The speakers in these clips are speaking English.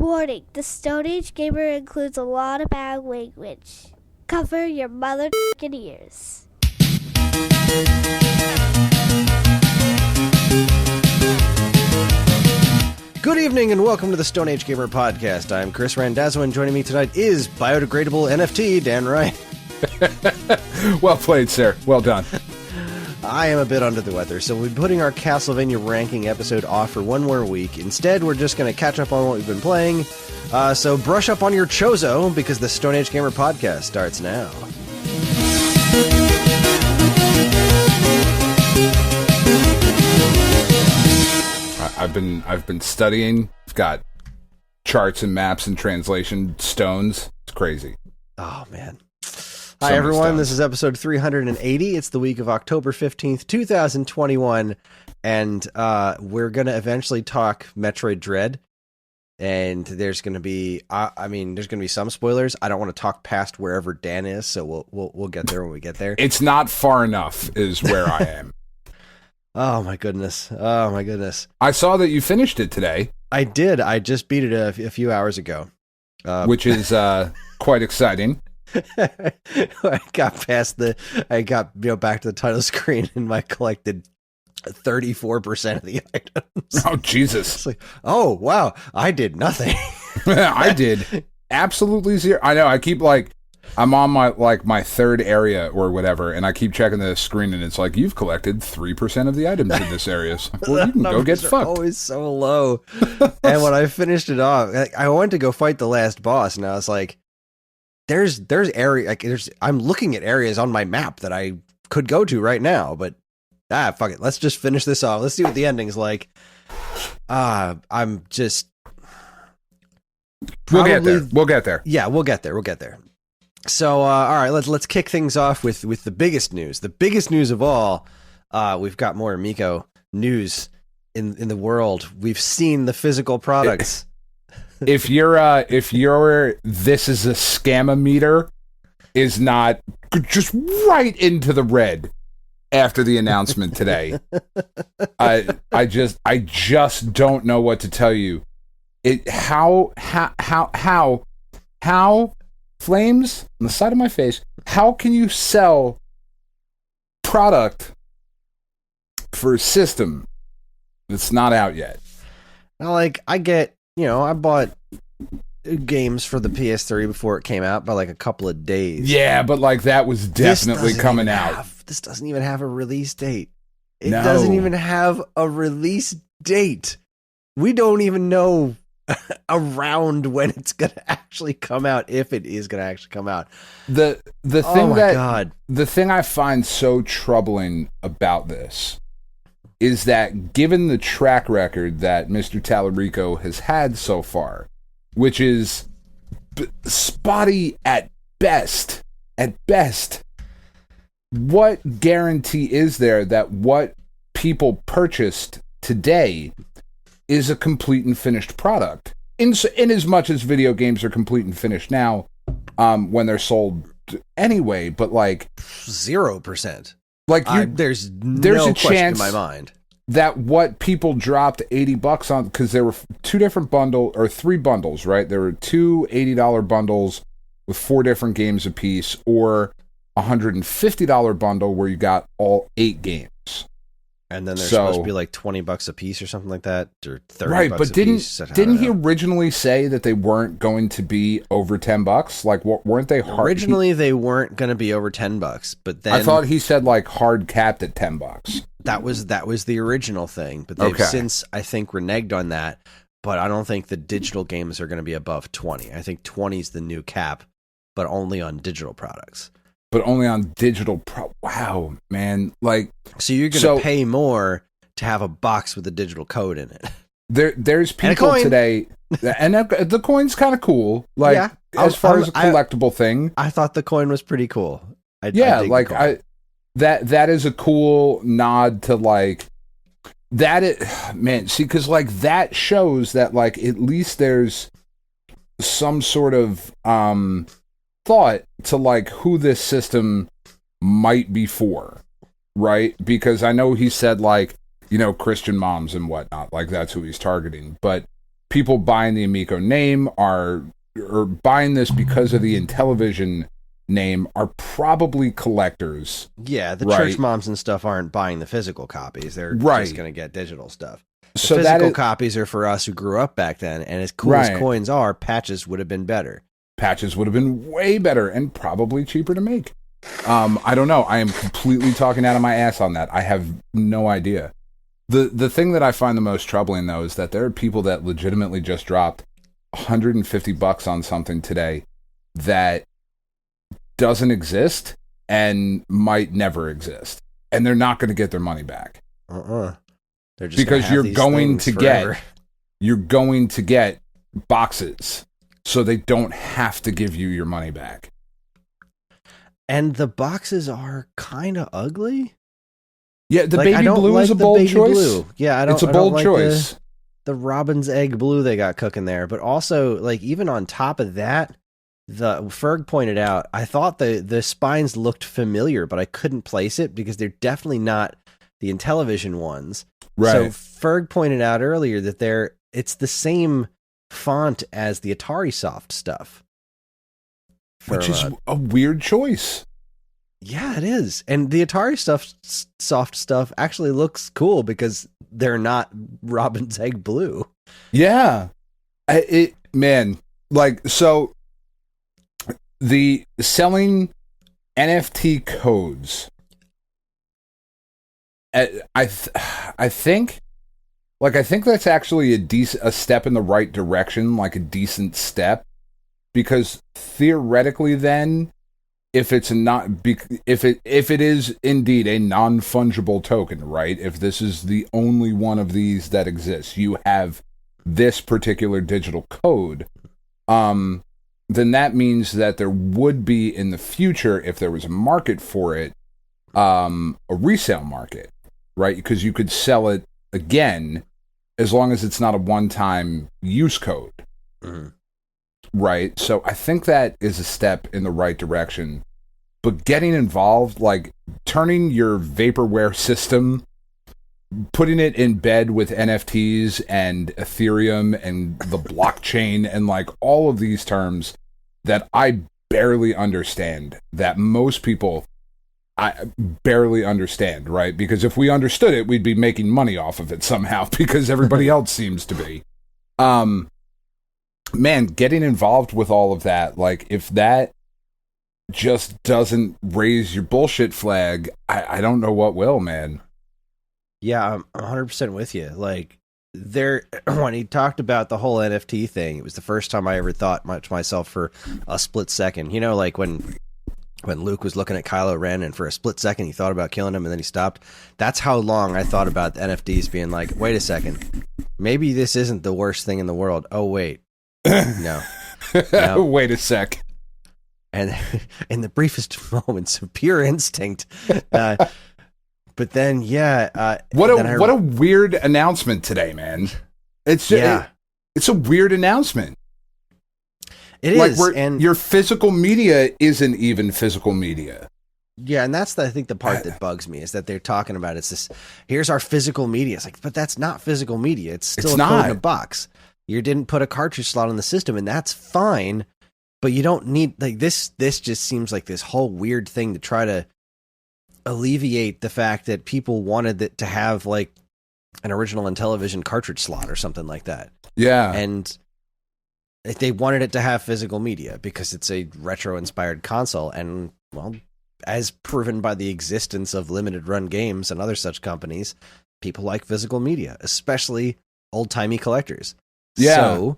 Warning, the Stone Age Gamer includes a lot of bad language. Cover your mother ears. Good evening and welcome to the Stone Age Gamer Podcast. I'm Kris Randazzo and joining me tonight is biodegradable NFT Dan Ryan. Well played, sir. Well done. I am a bit under the weather, so we'll be putting our Castlevania ranking episode off for one more week. Instead, we're just going to catch up on what we've been playing. So brush up on your chozo, because the Stone Age Gamer Podcast starts now. I've been studying. I've got charts and maps and translation stones. It's crazy. Oh, man. Hi, everyone. This is episode 380. It's the week of October 15th, 2021, and we're going to eventually talk Metroid Dread, and there's going to be, there's going to be some spoilers. I don't want to talk past wherever Dan is, so we'll get there when we get there. It's not far enough is where I am. Oh, my goodness. Oh, my goodness. I saw that you finished it today. I did. I just beat it a few hours ago. Which is quite exciting. I got back to the title screen and I collected 34% of the items. Oh, Jesus. It's like, oh, wow, I did nothing. I did absolutely zero. I know, I keep I'm on my third area or whatever, and I keep checking the screen and it's like, you've collected 3% of the items in this area. So, well, you can go get fucked. Always so low. And when I finished it off, I went to go fight the last boss and I was like, There's area I'm looking at areas on my map that I could go to right now, but fuck it. Let's just finish this off. Let's see what the ending's like. I'm just We'll get there. Yeah, we'll get there. So all right, let's kick things off with the biggest news. The biggest news of all. We've got more Amico news in the world. We've seen the physical products. If your this is a scam-o-meter is not just right into the red after the announcement today. I just don't know what to tell you. How flames on the side of my face, how can you sell product for a system that's not out yet? Now, I get, I bought games for the PS3 before it came out by a couple of days. Yeah, but that was definitely coming out. This doesn't even have a release date. It doesn't even have a release date. We don't even know around when it's going to actually come out, if it is going to actually come out. The thing I find so troubling about this is that, given the track record that Mr. Tallarico has had so far, which is spotty at best, what guarantee is there that what people purchased today is a complete and finished product? In as much as video games are complete and finished now, when they're sold anyway, but 0%. There's no a chance question in my mind that what people dropped $80 on, because there were three bundles, right? There were two $80 bundles with 4 different games apiece, or a $150 bundle where you got all 8 games. And then they're supposed to be $20 a piece or something like that, or $30 right, but a piece. Didn't he originally say that they weren't going to be over $10? Weren't they hard? Originally, they weren't going to be over $10, but then I thought he said hard capped at $10. That was the original thing, but they've since, I think, reneged on that. But I don't think the digital games are going to be above 20. I think 20 is the new cap, but only on digital products. But only on digital. Wow, man! So you're going to pay more to have a box with a digital code in it. There's people today, and the coin's kind of cool. As far as a collectible thing, I thought the coin was pretty cool. That is a cool nod to that. Man, see, because that shows that at least there's some sort of thought to who this system might be for, right? Because I know he said Christian moms and whatnot, that's who he's targeting, but people buying the Amico name or buying this because of the Intellivision name are probably collectors. Yeah, the right? church moms and stuff aren't buying the physical copies. They're Right. just going to get digital stuff. The So physical copies are for us who grew up back then, and as cool as Right. coins are, patches would have been better. Patches would have been way better and probably cheaper to make. I don't know. I am completely talking out of my ass on that. I have no idea. The thing that I find the most troubling, though, is that there are people that legitimately just dropped $150 on something today that doesn't exist and might never exist. And they're not going to get their money back. They're just Because you're going to forever. you're going to get boxes, so they don't have to give you your money back. And the boxes are kind of ugly. Yeah, the Like, I baby don't blue like is a the bold baby choice. blue. Yeah, I don't. It's a I don't bold like choice. The robin's egg blue they got cooking there, but also like even on top of that, the Ferg pointed out, I thought the spines looked familiar, but I couldn't place it because they're definitely not the Intellivision ones. Right. So Ferg pointed out earlier that it's the same font as the Atari Soft stuff. Which is a weird choice. Yeah, it is. And the Atari Soft stuff actually looks cool because they're not robin's egg blue. Yeah. So the selling NFT codes, I think that's actually a step in the right direction, like a decent step, because theoretically then, if it is indeed a non-fungible token, right? If this is the only one of these that exists, you have this particular digital code, then that means that there would be in the future, if there was a market for it, a resale market, right? Because you could sell it again as long as it's not a one-time use code. Mm-hmm. Right. So I think that is a step in the right direction. But getting involved, like turning your vaporware system, putting it in bed with NFTs and Ethereum and the blockchain and like all of these terms that I barely understand, that most people I barely understand, right? Because if we understood it, we'd be making money off of it somehow because everybody else seems to be. Man, getting involved with all of that, like if that just doesn't raise your bullshit flag, I don't know what will, man. Yeah, I'm 100% with you. Like when he talked about the whole NFT thing, it was the first time I ever thought to myself for a split second. You know, like when Luke was looking at Kylo Ren and for a split second he thought about killing him and then he stopped. That's how long I thought about the NFTs being like, wait a second, maybe this isn't the worst thing in the world. Oh, wait. No. Wait a sec. And in the briefest moments of pure instinct. But then, what a weird announcement today, man. It's just, it's a weird announcement. It is, and your physical media isn't even physical media. Yeah, and that's I think the part that bugs me is that they're talking about it's this. Here's our physical media. It's like, but that's not physical media. It's still a code in a box. You didn't put a cartridge slot in the system, and that's fine. But you don't need like this. This just seems like this whole weird thing to try to alleviate the fact that people wanted it to have like an original Intellivision cartridge slot or something like that. Yeah, and they wanted it to have physical media because it's a retro-inspired console, and well, as proven by the existence of limited run games and other such companies, people like physical media, especially old-timey collectors. Yeah. So,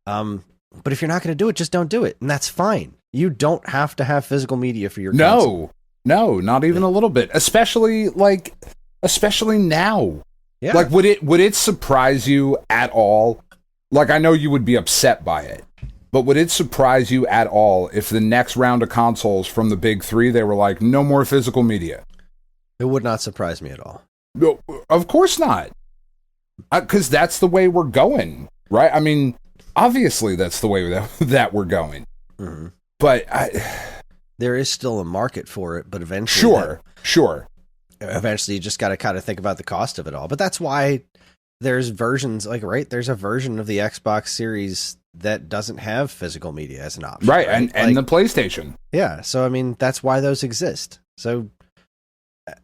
but if you're not going to do it, just don't do it, and that's fine. You don't have to have physical media for your console. No, not even a little bit. Especially now. Yeah. Like, would it surprise you at all? Like, I know you would be upset by it, but would it surprise you at all if the next round of consoles from the big three, they were like, no more physical media? It would not surprise me at all. No, of course not. Because that's the way we're going, right? I mean, obviously that's the way that we're going. Mm-hmm. But there is still a market for it, but eventually... Sure. Eventually, you just got to kind of think about the cost of it all. But that's why there's versions there's a version of the Xbox Series that doesn't have physical media as an option. Right. And the PlayStation. Yeah. So, I mean, that's why those exist. So,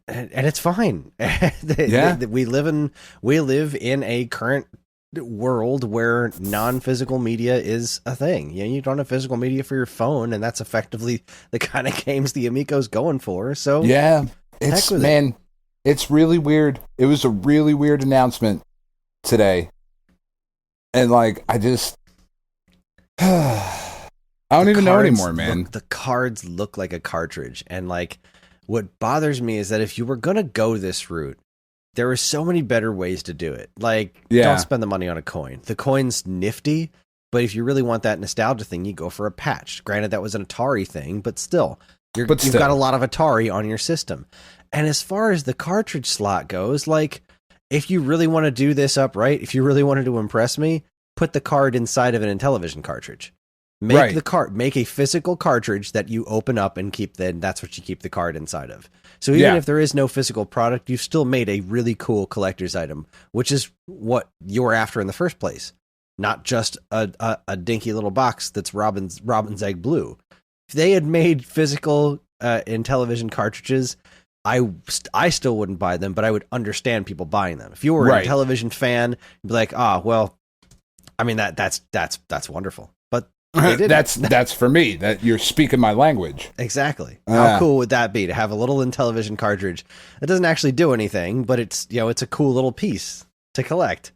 and it's fine. We live in a current world where non-physical media is a thing. You don't have physical media for your phone, and that's effectively the kind of games the Amico's going for. So yeah, it's really weird. It was a really weird announcement today, and like I don't even know anymore, man. The cards look like a cartridge, and like what bothers me is that if you were gonna go this route, there are so many better ways to do it. Like, don't spend the money on a coin. The coin's nifty, but if you really want that nostalgia thing, you go for a patch. Granted, that was an Atari thing, but still, you've got a lot of Atari on your system. And as far as the cartridge slot goes, like, if you really want to do this upright, if you really wanted to impress me, put the card inside of an Intellivision cartridge. Make a physical cartridge that you open up and keep. Then that's what you keep the card inside of. So even if there is no physical product, you've still made a really cool collector's item, which is what you're after in the first place. Not just a dinky little box that's Robin's Egg Blue. If they had made physical Intellivision cartridges, I still wouldn't buy them, but I would understand people buying them. If you were a Intellivision fan, you'd be like, well, I mean that's wonderful. But that's for me. That you're speaking my language. Exactly. How cool would that be to have a little Intellivision cartridge that doesn't actually do anything, but it's it's a cool little piece to collect.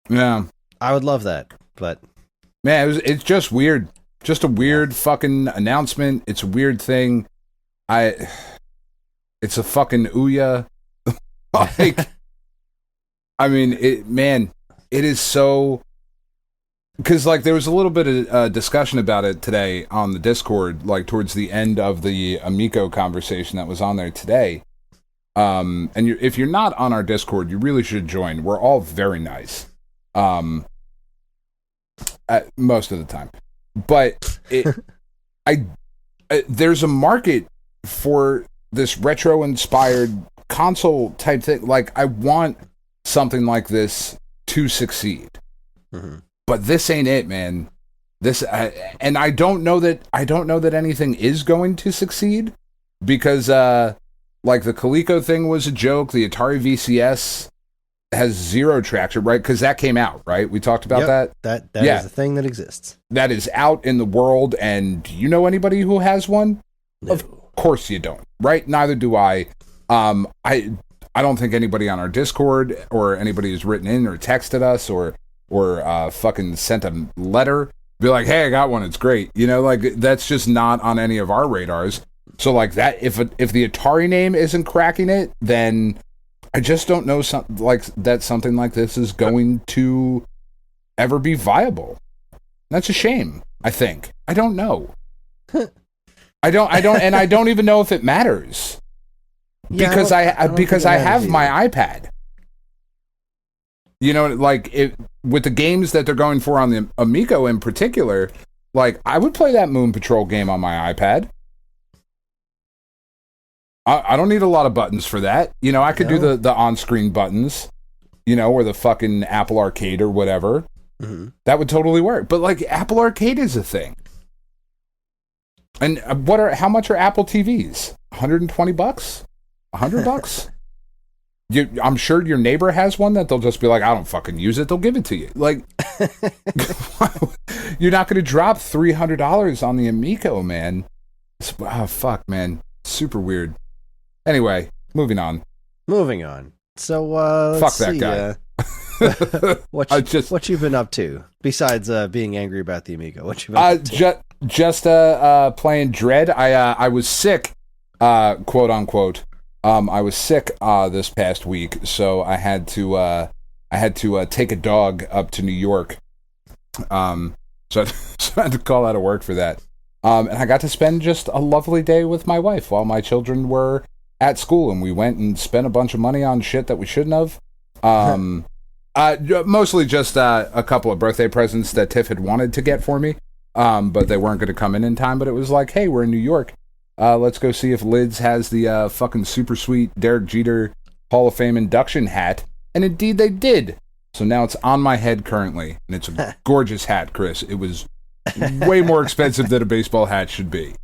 Yeah, I would love that. But man, it's just weird. Just a weird fucking announcement. It's a weird thing. It's a fucking Ouya. Like, I mean, it is so. Because, like, there was a little bit of discussion about it today on the Discord, like, towards the end of the Amico conversation that was on there today. And if you're not on our Discord, you really should join. We're all very nice. Most of the time. But there's a market for this retro-inspired console-type thing. Like, I want something like this to succeed. Mm-hmm. But this ain't it, man. And I don't know that anything is going to succeed because, like the Coleco thing was a joke. The Atari VCS has zero traction, right? Because that came out, right? We talked about that. That is a thing that exists. That is out in the world, and do you know anybody who has one? No. Of course you don't, right? Neither do I. I don't think anybody on our Discord or anybody who's written in or texted us or fucking sent a letter, be like, hey, I got one, it's great. Like, that's just not on any of our radars. So, like, that, if the Atari name isn't cracking it, then I just don't know that something like this is going to ever be viable. That's a shame, I think. I don't know. I don't even know if it matters. Because I have my iPad. Like, with the games that they're going for on the Amico in particular, like, I would play that Moon Patrol game on my iPad. I don't need a lot of buttons for that. I could do the on-screen buttons, or the fucking Apple Arcade or whatever. Mm-hmm. That would totally work. But, like, Apple Arcade is a thing. And how much are Apple TVs? $120? $100? I'm sure your neighbor has one that they'll just be like, I don't fucking use it. They'll give it to you. Like, you're not going to drop $300 on the Amico, man. Oh, fuck, man. Super weird. Anyway, moving on. So, fuck that guy. What you been up to besides being angry about the Amico? What you been up to? Just playing Dread. I was sick, quote unquote. I was sick this past week, so I had to take a dog up to New York. So I had to call out of work for that. And I got to spend just a lovely day with my wife while my children were at school, and we went and spent a bunch of money on shit that we shouldn't have. Mostly just a couple of birthday presents that Tiff had wanted to get for me, but they weren't going to come in time. But it was like, hey, we're in New York. Let's go see if Lids has the fucking super sweet Derek Jeter Hall of Fame induction hat. And indeed they did. So now it's on my head currently, and it's a gorgeous hat, Chris. It was way more expensive than a baseball hat should be.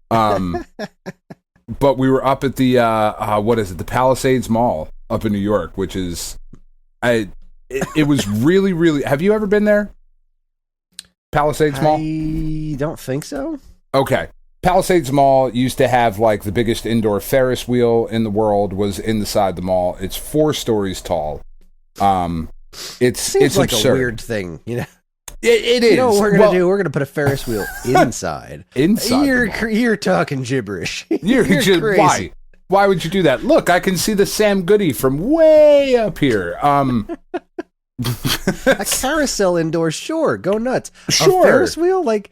But we were up at the the Palisades Mall up in New York, which is it was really, really. Have you ever been there? Palisades Mall? I don't think so. Okay. Palisades Mall used to have like the biggest indoor Ferris wheel in the world, was inside the mall. It's 4 stories tall. It's like absurd. A weird thing, you know. It is. You know what we're gonna do? We're gonna put a Ferris wheel inside. You're talking gibberish. You're crazy. Why would you do that? Look, I can see the Sam Goody from way up here. A carousel indoors, sure, go nuts. Sure. A Ferris wheel, like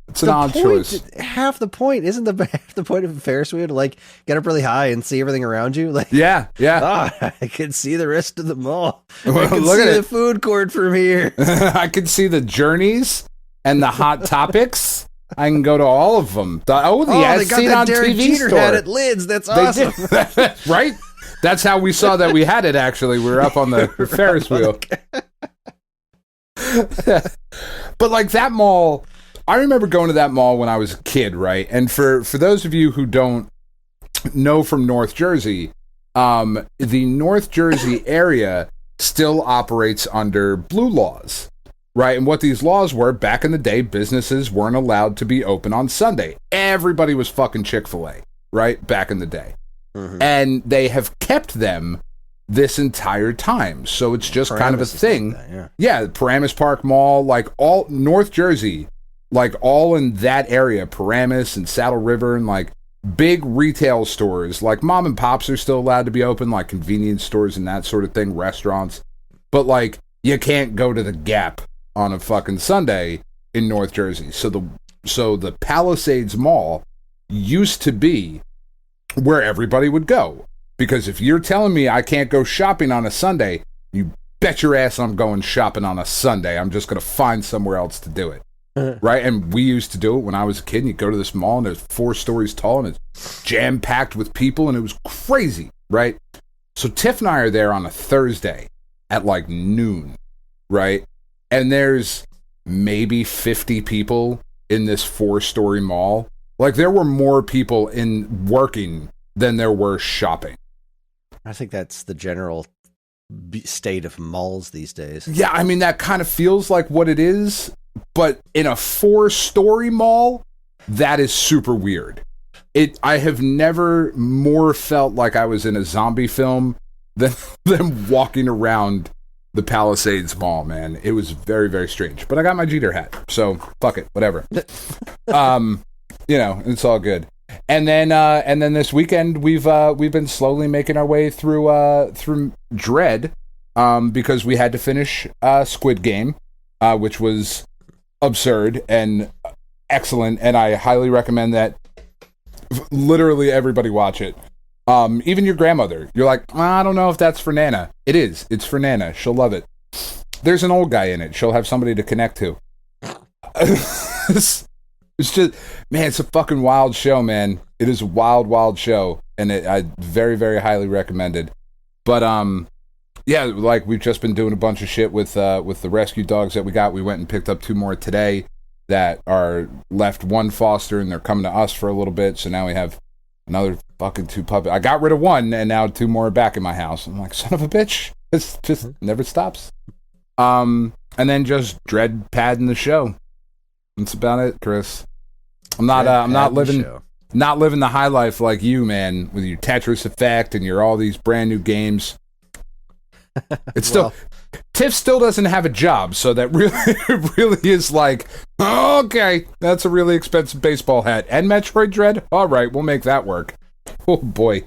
it's an odd choice. Half the point isn't half the point of a Ferris wheel to like get up really high and see everything around you. Like yeah. I can see the rest of the mall. Well, I can look see at the it. food court from here. I can see the Journeys and the Hot Topics. I can go to all of them. They got that Derek TV Jeter store. hat at Lids. That's awesome. Right? That's how we saw that we had it, actually. We were up on the Ferris wheel. But like that mall, I remember going to that mall when I was a kid, right? And for those of you who don't know from North Jersey, the North Jersey area still operates under blue laws, right? And what these laws were, back in the day, businesses weren't allowed to be open on Sunday. Everybody was fucking Chick-fil-A, right? Back in the day. Mm-hmm. And they have kept them this entire time. So it's just Paramus kind of a thing. Like that, yeah, Paramus Park Mall, like all North Jersey, like all in that area, Paramus and Saddle River, and like big retail stores, like mom and pops are still allowed to be open, like convenience stores and that sort of thing, restaurants. But like you can't go to the Gap on a fucking Sunday in North Jersey. So the Palisades Mall used to be where everybody would go. Because if you're telling me I can't go shopping on a Sunday, you bet your ass I'm going shopping on a Sunday. I'm just going to find somewhere else to do it. Right? And we used to do it when I was a kid. And you go to this mall and it's 4 stories tall and it's jam-packed with people and it was crazy, right? So Tiff and I are there on a Thursday at like noon, right? And there's maybe 50 people in this 4-story mall. Like there were more people in working than there were shopping. I think that's the general state of malls these days. Yeah, I mean, that kind of feels like what it is, but in a 4-story mall, that is super weird. I have never more felt like I was in a zombie film than walking around the Palisades Mall, man. It was very, very strange. But I got my Jeter hat, so fuck it, whatever. You know, it's all good. And then this weekend we've been slowly making our way through Dread, because we had to finish Squid Game, which was absurd and excellent, and I highly recommend that literally everybody watch it. Even your grandmother. You're like, I don't know if that's for Nana. It is. It's for Nana. She'll love it. There's an old guy in it. She'll have somebody to connect to. It's just, man, it's a fucking wild show, man. It is a wild, wild show, and I very, very highly recommend it. But yeah, like we've just been doing a bunch of shit with the rescue dogs that we got. We went and picked up 2 more today that are left 1 foster, and they're coming to us for a little bit. So now we have another fucking 2 puppies. I got rid of 1, and now 2 more are back in my house. I'm like, son of a bitch, it's just never stops. And then just Dread padding the show. That's about it, Chris. I'm not living the high life like you, man, with your Tetris Effect and your all these brand new games. It's still Tiff still doesn't have a job, so that really is like, okay, that's a really expensive baseball hat and Metroid Dread. All right, we'll make that work. Oh boy.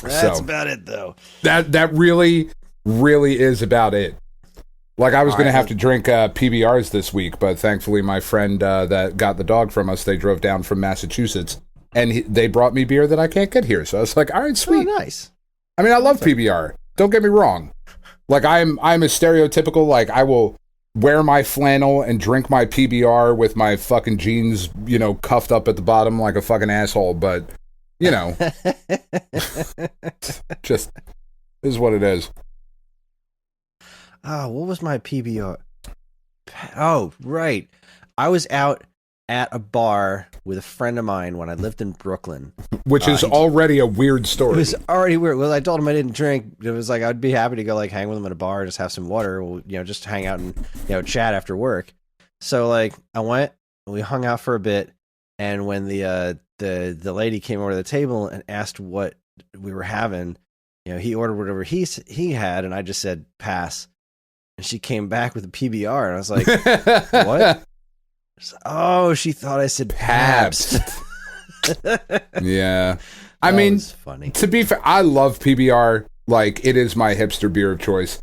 That's about it, though. That really is about it. Like, I was going to have to drink PBRs this week, but thankfully my friend that got the dog from us, they drove down from Massachusetts, and they brought me beer that I can't get here. So I was like, all right, sweet. Oh, nice. I mean, I love PBR. Don't get me wrong. Like, I'm a stereotypical, like, I will wear my flannel and drink my PBR with my fucking jeans, you know, cuffed up at the bottom like a fucking asshole, but, you know, just is what it is. what was my PBR? Oh, right. I was out at a bar with a friend of mine when I lived in Brooklyn. Which is already a weird story. It was already weird. Well, I told him I didn't drink. It was like, I'd be happy to go like hang with him at a bar, just have some water, just hang out and, chat after work. So like I went, we hung out for a bit. And when the lady came over to the table and asked what we were having, he ordered whatever he had. And I just said, pass. And she came back with a PBR. And I was like, what? Oh, she thought I said Pabst. Yeah. I mean, funny. To be fair, I love PBR. Like, it is my hipster beer of choice.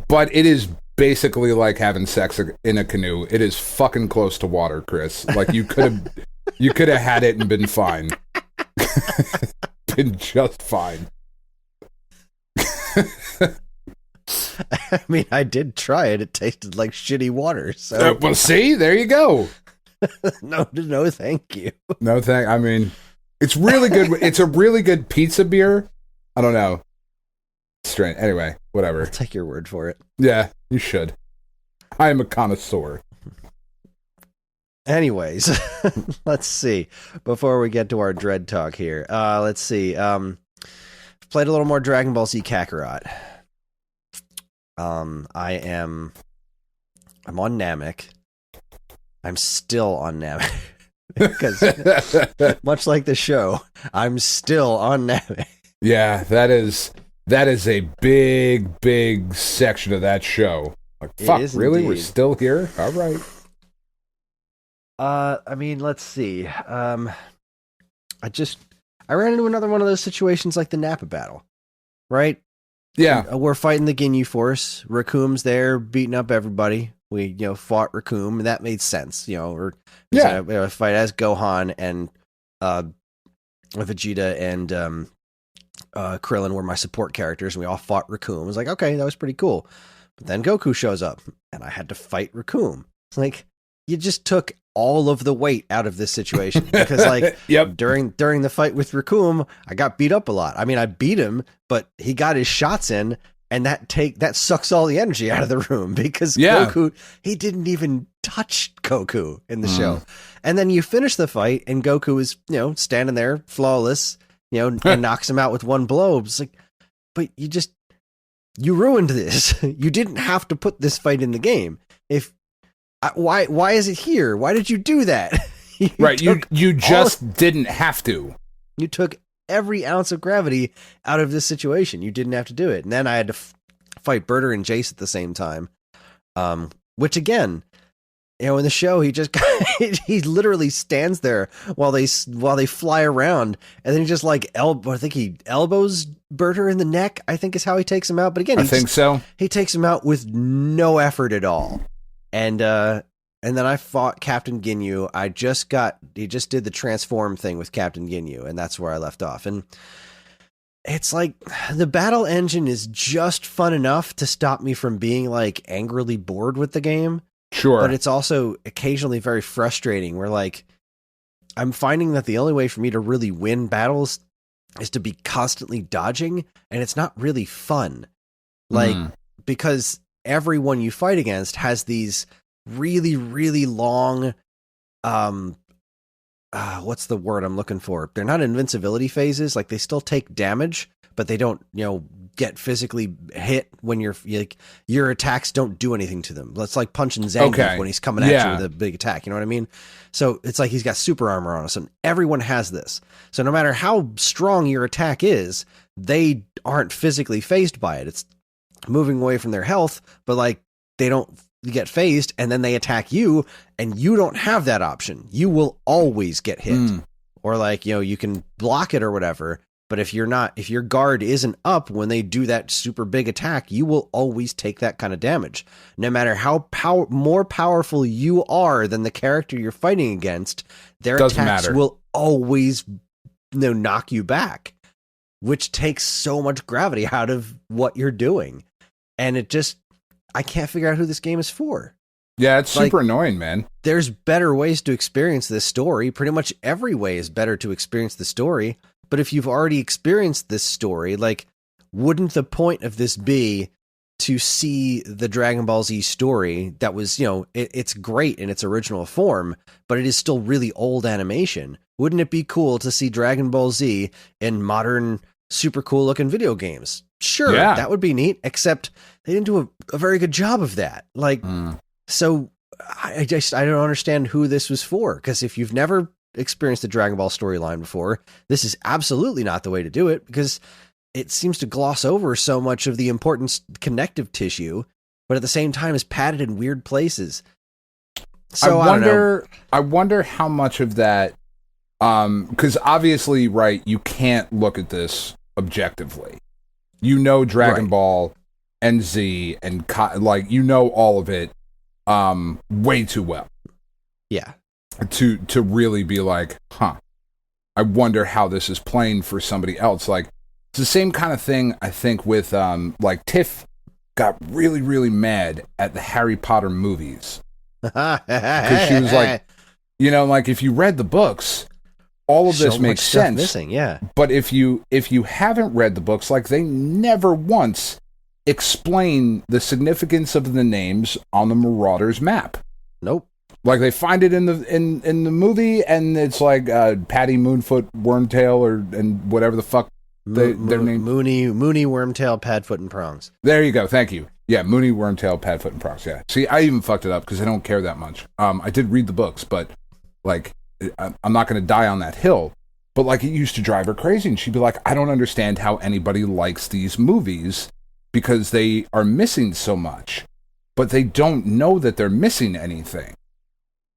But it is basically like having sex in a canoe. It is fucking close to water, Kris. Like, you could have had it and been fine. Been just fine. I mean, I did try it. It tasted like shitty water. So, well, see, there you go. No, thank you. No, I mean, it's really good. It's a really good pizza beer. I don't know. Strange. Anyway, whatever. I'll take your word for it. Yeah, you should. I am a connoisseur. Anyways, let's see. Before we get to our Dread talk here, let's see. Played a little more Dragon Ball Z Kakarot. I'm on Namek. I'm still on Namek. Because much like the show, I'm still on Namek. Yeah, that is a big section of that show. Like, fuck, really? Indeed. We're still here? All right. I mean, let's see. I ran into another one of those situations like the Nappa battle, right? Yeah. We're fighting the Ginyu force. Rakum's there beating up everybody. We, fought Rakum, and that made sense, we fight as Gohan and Vegeta and Krillin were my support characters, and we all fought Rakum. It was like, okay, that was pretty cool. But then Goku shows up, and I had to fight Rakum. It's like, you just took all of the weight out of this situation. Because, like, yep. during the fight with Rakum, I got beat up a lot. I mean, I beat him, but he got his shots in, and that sucks all the energy out of the room because Goku, he didn't even touch Goku in the show. And then you finish the fight, and Goku is, standing there flawless, and knocks him out with one blow. It's like, but you ruined this. You didn't have to put this fight in the game. Why is it here? Why did you do that? You just didn't have to. You took every ounce of gravity out of this situation. You didn't have to do it. And then I had to fight Berter and Jace at the same time. Which again, in the show, he just he literally stands there while they fly around, and then he just like I think he elbows Berter in the neck, I think is how he takes him out. But again, he takes him out with no effort at all. And then I fought Captain Ginyu. He just did the transform thing with Captain Ginyu, and that's where I left off. And it's like the battle engine is just fun enough to stop me from being like angrily bored with the game. Sure. But it's also occasionally very frustrating where like I'm finding that the only way for me to really win battles is to be constantly dodging, and it's not really fun. Like, because everyone you fight against has these really, really long, what's the word I'm looking for? They're not invincibility phases. Like, they still take damage, but they don't, get physically hit when your attacks don't do anything to them. It's like punching Zangief when he's coming at you with a big attack. You know what I mean? So it's like he's got super armor on us, and everyone has this. So no matter how strong your attack is, they aren't physically phased by it. It's moving away from their health, but like they don't get phased, and then they attack you, and you don't have that option. You will always get hit, or like you can block it or whatever. But if your guard isn't up when they do that super big attack, you will always take that kind of damage. No matter how more powerful you are than the character you're fighting against, their attacks will always knock you back, which takes so much gravity out of what you're doing. And I can't figure out who this game is for. Yeah, it's super annoying, man. There's better ways to experience this story. Pretty much every way is better to experience the story. But if you've already experienced this story, like, wouldn't the point of this be to see the Dragon Ball Z story that was, it's great in its original form, but it is still really old animation. Wouldn't it be cool to see Dragon Ball Z in modern, super cool looking video games? Sure, that would be neat, except they didn't do a very good job of that. So I don't understand who this was for, because if you've never experienced the Dragon Ball storyline before, this is absolutely not the way to do it, because it seems to gloss over so much of the important connective tissue, but at the same time is padded in weird places. So I wonder how much of that, because obviously, right, you can't look at this objectively. Dragon Ball and Z and all of it way too well. Yeah. To really be like, I wonder how this is playing for somebody else. It's the same kind of thing, I think, with, Tiff got really, really mad at the Harry Potter movies. Because she was like, if you read the books, all of this makes sense. Missing, yeah. But if you haven't read the books, they never once explain the significance of the names on the Marauders map. Nope. They find it in the movie, and it's Patty, Moonfoot, Wormtail, and whatever the fuck their name. Mooney, Wormtail, Padfoot, and Prongs. There you go. Thank you. Yeah, Mooney, Wormtail, Padfoot, and Prongs. Yeah. See, I even fucked it up because I don't care that much. I did read the books, but I'm not going to die on that hill. But it used to drive her crazy, and she'd be like, I don't understand how anybody likes these movies because they are missing so much, but they don't know that they're missing anything.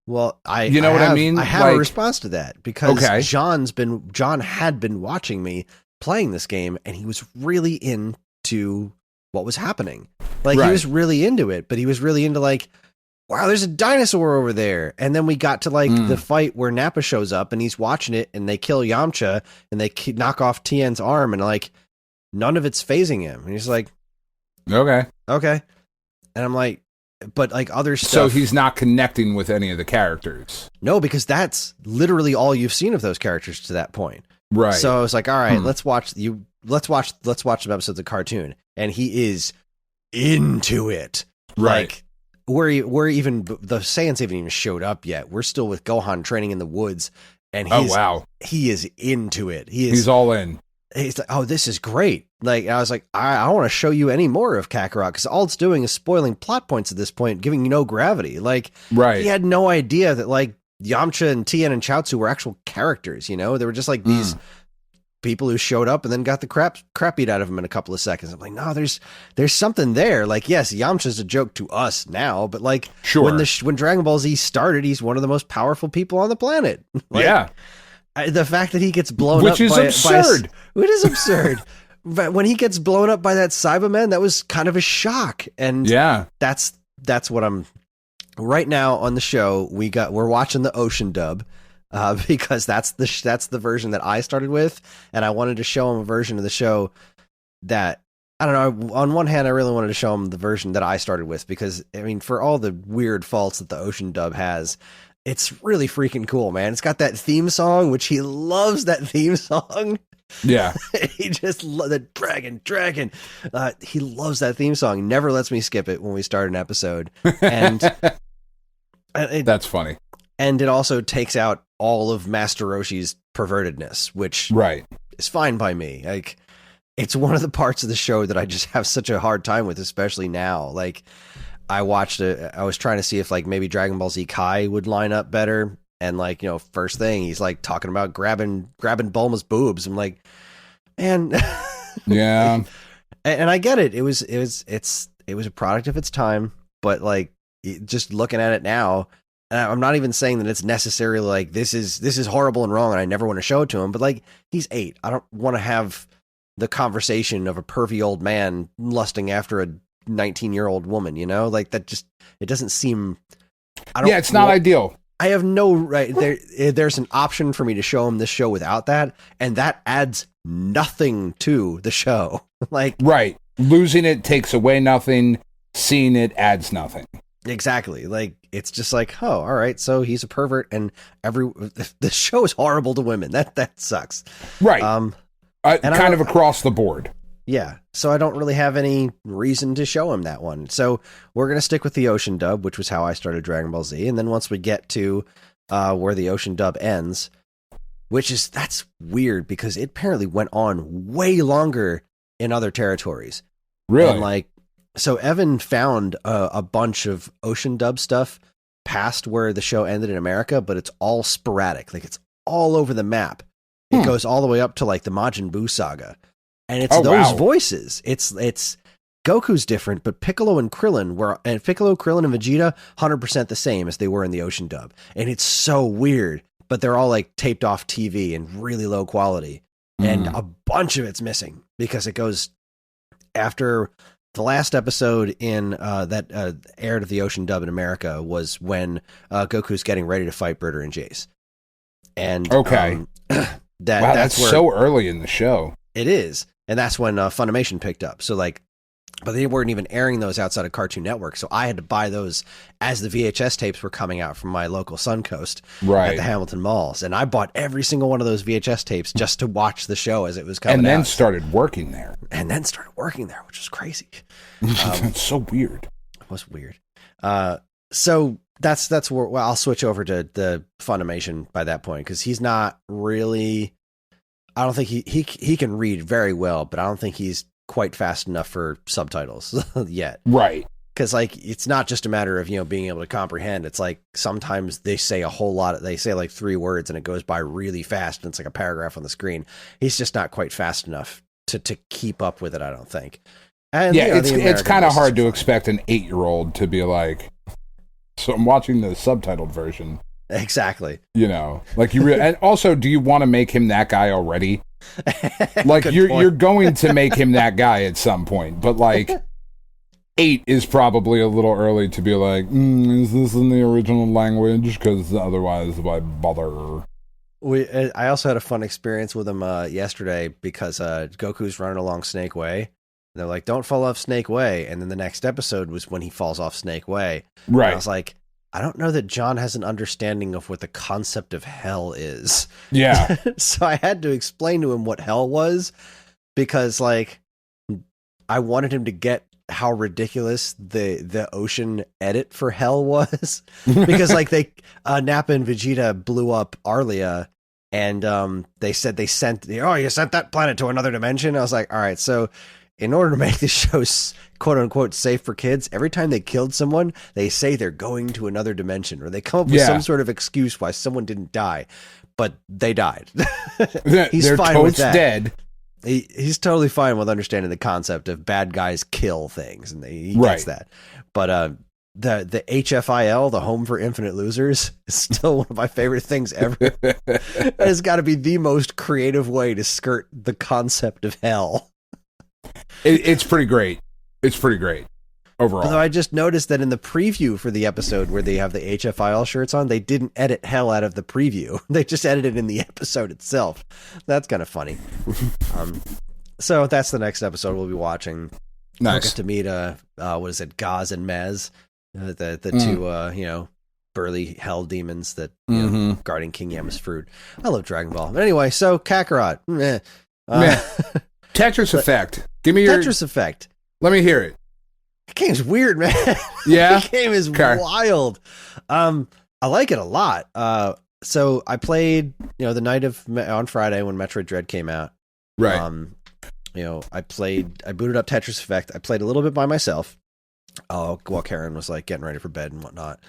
Well, what I mean? I have a response to that, because John had been watching me playing this game, and he was really into what was happening. He was really into it, but he was really into wow, there's a dinosaur over there. And then we got to the fight where Nappa shows up, and he's watching it, and they kill Yamcha, and they knock off Tien's arm, and none of it's phasing him. And he's like, okay. And I'm like, but other stuff. So he's not connecting with any of the characters. No, because that's literally all you've seen of those characters to that point. Right. So I was like, all right, let's watch some episodes of the cartoon. And he is into it. Right. We're even, the Saiyans haven't even showed up yet. We're still with Gohan training in the woods. And he is into it. He's all in. He's like, oh, this is great. I was like, I don't want to show you any more of Kakarot, because all it's doing is spoiling plot points at this point, giving you no gravity. Right. He had no idea that Yamcha and Tien and Chaozu were actual characters. They were just these people who showed up and then got the crap beat out of them in a couple of seconds. I'm like, no, there's something there. Yes, Yamcha's a joke to us now, but sure. when Dragon Ball Z started, he's one of the most powerful people on the planet. Yeah. The fact that he gets blown up, which is absurd. It is absurd. But when he gets blown up by that Cyberman, that was kind of a shock. And that's what I'm right now on the show. We're watching the Ocean dub, because that's the version that I started with, and I wanted to show him a version of the show that, I don't know. On one hand, I really wanted to show him the version that I started with, because for all the weird faults that the Ocean dub has, it's really freaking cool, man. It's got that theme song, which he loves that theme song. Yeah. He just the dragon. He loves that theme song. Never lets me skip it when we start an episode. And that's funny. And it also takes out all of Master Roshi's pervertedness, which is fine by me. It's one of the parts of the show that I just have such a hard time with, especially now. I was trying to see if maybe Dragon Ball Z Kai would line up better. And first thing, he's talking about grabbing Bulma's boobs. I'm like, man. Yeah. And I get it. It was a product of its time, but just looking at it now, and I'm not even saying that it's necessarily this is horrible and wrong, and I never want to show it to him, but he's 8. I don't want to have the conversation of a pervy old man lusting after a 19-year-old woman, that just, it doesn't seem, it's not ideal. I have no right there's an option for me to show him this show without that, and that adds nothing to the show. Right. Losing it takes away nothing. Seeing it adds nothing. Exactly. It's just oh, all right, so he's a pervert, and the show is horrible to women. That sucks. Right. Kind of across the board. Yeah, so I don't really have any reason to show him that one. So we're going to stick with the Ocean dub, which was how I started Dragon Ball Z. And then once we get to where the Ocean dub ends, that's weird because it apparently went on way longer in other territories. Really? And so Evan found a bunch of Ocean dub stuff past where the show ended in America, but it's all sporadic. Like, it's all over the map. It goes all the way up to the Majin Buu saga. And it's voices. It's Goku's different, but Piccolo, Krillin, and Vegeta 100% the same as they were in the Ocean dub. And it's so weird, but they're all taped off TV and really low quality. And a bunch of it's missing because it goes after the last episode in that aired of the Ocean dub in America was when Goku's getting ready to fight Britter and Jace. And that's where, so early in the show. It is. And that's when Funimation picked up. So but they weren't even airing those outside of Cartoon Network. So I had to buy those as the VHS tapes were coming out from my local Suncoast at the Hamilton malls. And I bought every single one of those VHS tapes just to watch the show as it was coming out. And then started working there. Which was crazy. It's so weird. It was weird. So that's where I'll switch over to the Funimation by that point because he's not really... I don't think he can read very well, but I don't think he's quite fast enough for subtitles yet. Right. Because it's not just a matter of, being able to comprehend. It's sometimes they say a whole lot. They say 3 words and it goes by really fast. And it's like a paragraph on the screen. He's just not quite fast enough to keep up with it, I don't think. And it's kind of hard to expect an 8-year-old to be like, so I'm watching the subtitled version. Exactly. And also, do you want to make him that guy already? You're going to make him that guy at some point, but 8 is probably a little early to be like, is this in the original language? Because otherwise, why bother? I also had a fun experience with him yesterday because Goku's running along Snake Way. And they're like, don't fall off Snake Way. And then the next episode was when he falls off Snake Way. Right. And I was like, I don't know that John has an understanding of what the concept of hell is. Yeah. So I had to explain to him what hell was because I wanted him to get how ridiculous the ocean edit for hell was because Nappa and Vegeta blew up Arlia and they said they sent, you sent that planet to another dimension. I was like, all right, so in order to make this show quote unquote safe for kids, every time they killed someone, they say they're going to another dimension or they come up with some sort of excuse why someone didn't die, but they died. He's they're fine with that. Dead. He's totally fine with understanding the concept of bad guys kill things and he gets that. But the HFIL, the Home for Infinite Losers, is still one of my favorite things ever. It's got to be the most creative way to skirt the concept of hell. It's pretty great. It's pretty great overall. Although I just noticed that in the preview for the episode where they have the HFIL shirts on, they didn't edit hell out of the preview. They just edited in the episode itself. That's kind of funny. So that's the next episode we'll be watching. Nice. We'll get to meet, Gaz and Mez, the two, burly hell demons that guarding King Yama's fruit. I love Dragon Ball. But anyway, so Kakarot. Tetris Effect. Give me your Tetris Effect. Let me hear it. The game's weird, man. Yeah, the game is wild. I like it a lot. So I played, the night on Friday when Metroid Dread came out. Right. I booted up Tetris Effect. I played a little bit by myself. While Karen was getting ready for bed and whatnot.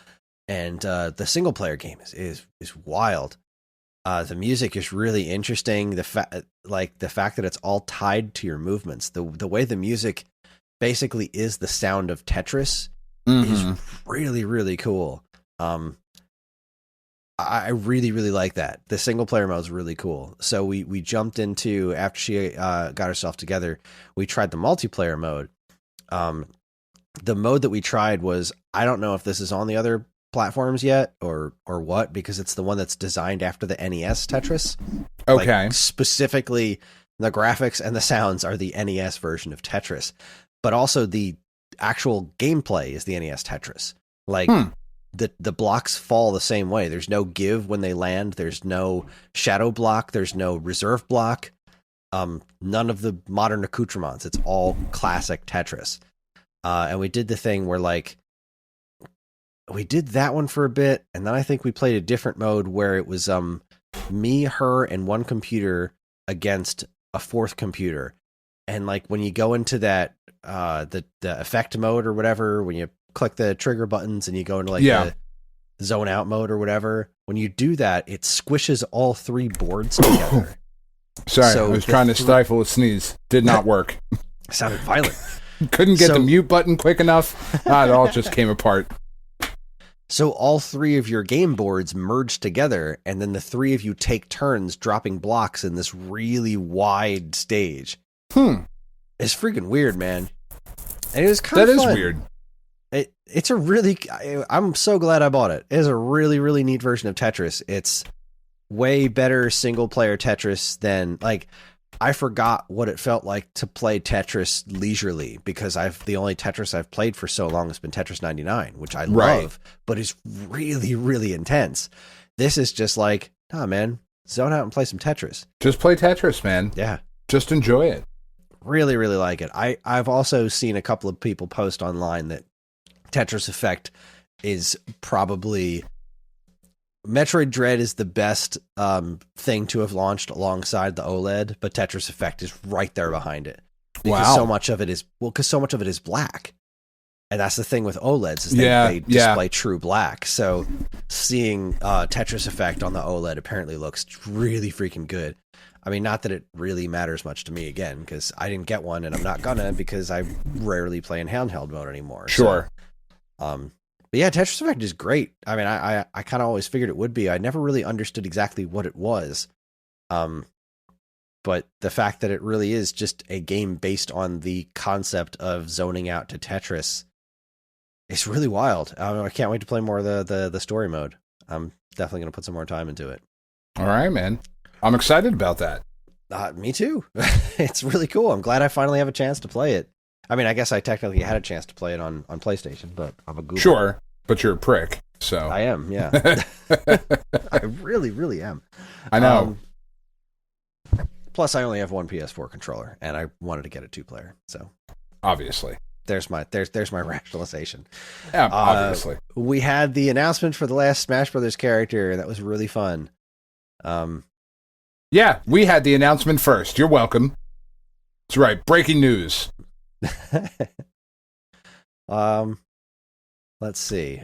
And the single player game is wild. The music is really interesting. The fact that it's all tied to your movements. The way the music basically is the sound of Tetris is really, really cool. I really, really like that. The single player mode is really cool. So we jumped into, after she got herself together, we tried the multiplayer mode. The mode that we tried was, I don't know if this is on the other platforms yet or what, because it's the one that's designed after the NES Tetris. Okay. Specifically, the graphics and the sounds are the NES version of Tetris, but also the actual gameplay is the NES Tetris. The blocks fall the same way. There's no give when they land. There's no shadow block. There's no reserve block. None of the modern accoutrements. It's all classic Tetris. And we did the thing where, like, we did that one for a bit, and then I think we played a different mode where it was me, her, and one computer against a fourth computer. And like when you go into that the effect mode or whatever, when you click the trigger buttons and you go into like the zone out mode or whatever, when you do that, it squishes all three boards together. Sorry, so I was trying to stifle a sneeze. Did not work. Sounded violent. Couldn't get the mute button quick enough. It all just came apart. So all three of your game boards merge together, and then the three of you take turns dropping blocks in this really wide stage. It's freaking weird, man. And it was kind of fun. That is weird. It's a really... I'm so glad I bought it. It is a really, really neat version of Tetris. It's way better single-player Tetris than... like, I forgot what it felt like to play Tetris leisurely, because the only Tetris I've played for so long has been Tetris 99, which I love, but it's really, really intense. This is just like, nah, man, zone out and play some Tetris. Just play Tetris, man. Yeah. Just enjoy it. Really, really like it. I've also seen a couple of people post online that Tetris Effect is probably... Metroid Dread is the best thing to have launched alongside the OLED, but Tetris Effect is right there behind it. Because so much of it is black. And that's the thing with OLEDs, is they display true black. So seeing Tetris Effect on the OLED apparently looks really freaking good. I mean, not that it really matters much to me, again, because I didn't get one, and I'm not gonna, because I rarely play in handheld mode anymore. Sure. So, but yeah, Tetris Effect is great. I mean, I kind of always figured it would be. I never really understood exactly what it was. But the fact that it really is just a game based on the concept of zoning out to Tetris, it's really wild. I can't wait to play more of the story mode. I'm definitely going to put some more time into it. All right, man. I'm excited about that. Me too. It's really cool. I'm glad I finally have a chance to play it. I mean, I guess I technically had a chance to play it on PlayStation, but I'm a goober. Sure, but you're a prick, so... I am, yeah. I really, really am. I know. Plus, I only have one PS4 controller, and I wanted to get a 2-player, so... Obviously. There's my rationalization. Yeah, obviously. We had the announcement for the last Smash Brothers character, and that was really fun. Yeah, we had the announcement first. You're welcome. That's right. Breaking news. Let's see.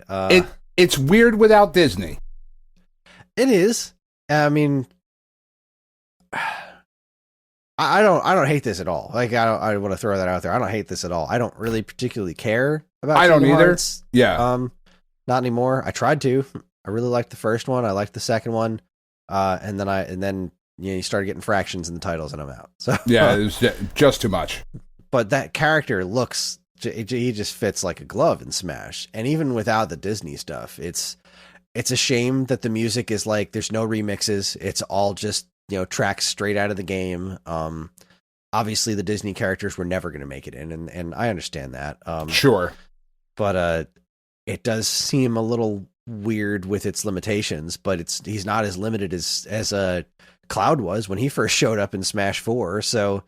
It's weird without Disney. It is. I mean, I don't hate this at all. Like, I want to throw that out there. I don't hate this at all. I don't really particularly care about Kingdom Kingdom either. Hearts. Yeah. Not anymore. I tried to. I really liked the first one. I liked the second one. And then you started getting fractions in the titles, and I'm out. So yeah, it was just too much. But that character he just fits like a glove in Smash. And even without the Disney stuff, it's a shame that the music is like, there's no remixes. It's all just, tracks straight out of the game. Obviously the Disney characters were never going to make it in, and I understand that. Sure. But it does seem a little weird with its limitations, but he's not as limited as Cloud was when he first showed up in Smash 4. So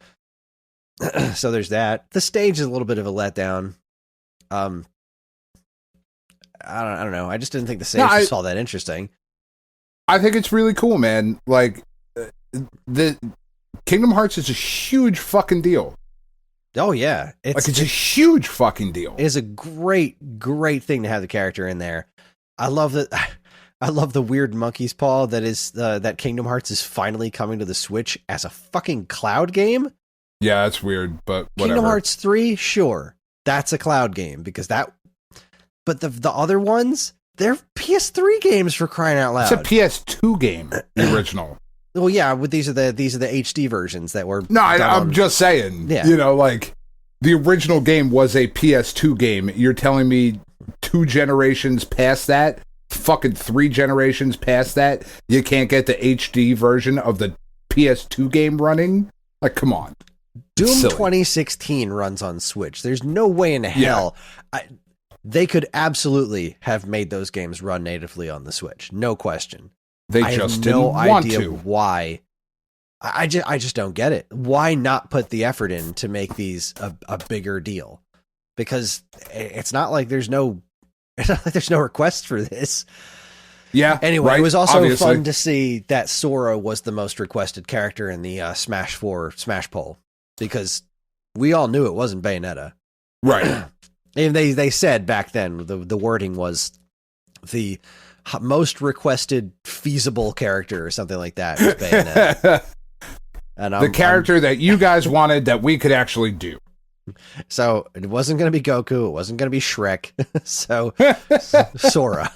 there's that. The stage is a little bit of a letdown. I don't know. I just didn't think the stage was all that interesting. I think it's really cool, man. Like, the Kingdom Hearts is a huge fucking deal. Oh yeah, it's a huge fucking deal. It is a great thing to have the character in there. I love that. I love the weird monkey's paw that is that Kingdom Hearts is finally coming to the Switch as a fucking Cloud game. Yeah, that's weird, but whatever. Kingdom Hearts 3, sure, that's a Cloud game because that. But the other ones, they're PS3 games, for crying out loud. It's a PS2 game, the original. Well, yeah, but these are the HD versions that were. No, I'm just saying. Yeah. Like the original game was a PS2 game. You're telling me 2 generations past that, fucking 3 generations past that, you can't get the HD version of the PS2 game running? Like, come on. Doom 2016 runs on Switch. There's no way in hell. Yeah. They could absolutely have made those games run natively on the Switch. No question. They just didn't want to. Why I just don't get it. Why not put the effort in to make these a bigger deal? Because it's not like there's no requests for this. Yeah. Anyway, right, it was also obviously fun to see that Sora was the most requested character in the Smash 4 Smash poll, because we all knew it wasn't Bayonetta. Right. And they said back then the wording was the most requested feasible character or something like that was Bayonetta. And the character that you guys wanted that we could actually do. So it wasn't going to be Goku. It wasn't going to be Shrek. So Sora.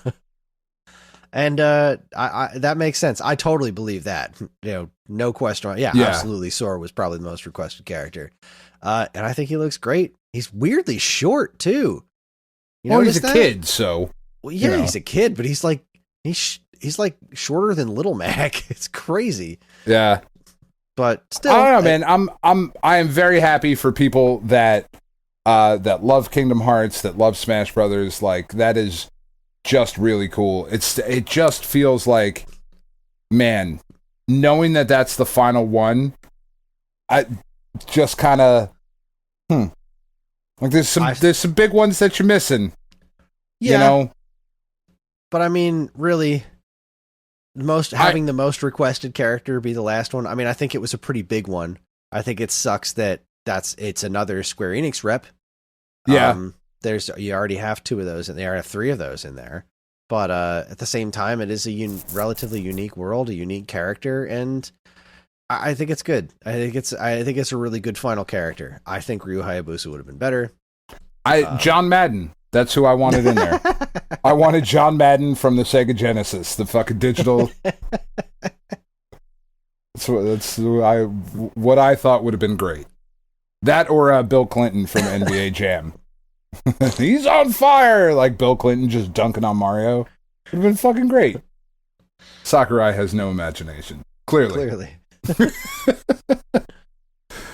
And that makes sense. I totally believe that. No question. Yeah, absolutely. Sora was probably the most requested character. And I think he looks great. He's weirdly short too. He's a kid, so. Well, yeah, he's a kid, but he's like shorter than Little Mac. It's crazy. Yeah. But still, I don't know, man. I am very happy for people that love Kingdom Hearts, that love Smash Brothers. Like, that is just really cool. It just feels like, man, knowing that that's the final one, I just kind of like there's some big ones that you're missing. Yeah. But I mean, really, having the most requested character be the last one. I mean, I think it was a pretty big one. I think it sucks that it's another Square Enix rep. Yeah. You already have 2 of those, and they already have 3 of those in there. But at the same time, it is a relatively unique world, a unique character, and I think it's good. I think it's a really good final character. I think Ryu Hayabusa would have been better. John Madden. That's who I wanted in there. I wanted John Madden from the Sega Genesis, the fucking digital. That's what I thought would have been great. That or Bill Clinton from NBA Jam. He's on fire, like Bill Clinton just dunking on Mario. Would have been fucking great. Sakurai has no imagination. Clearly.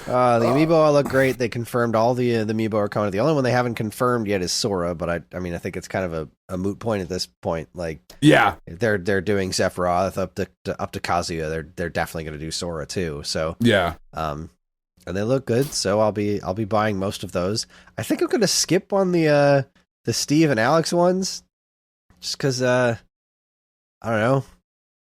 The amiibo all look great. They confirmed all the amiibo are coming. The only one they haven't confirmed yet is Sora, but I mean I think it's kind of a moot point at this point. Like, yeah, they're doing Sephiroth up to Kazuya. They're definitely going to do Sora too. So yeah, and they look good. So I'll be buying most of those. I think I'm going to skip on the Steve and Alex ones, just because I don't know,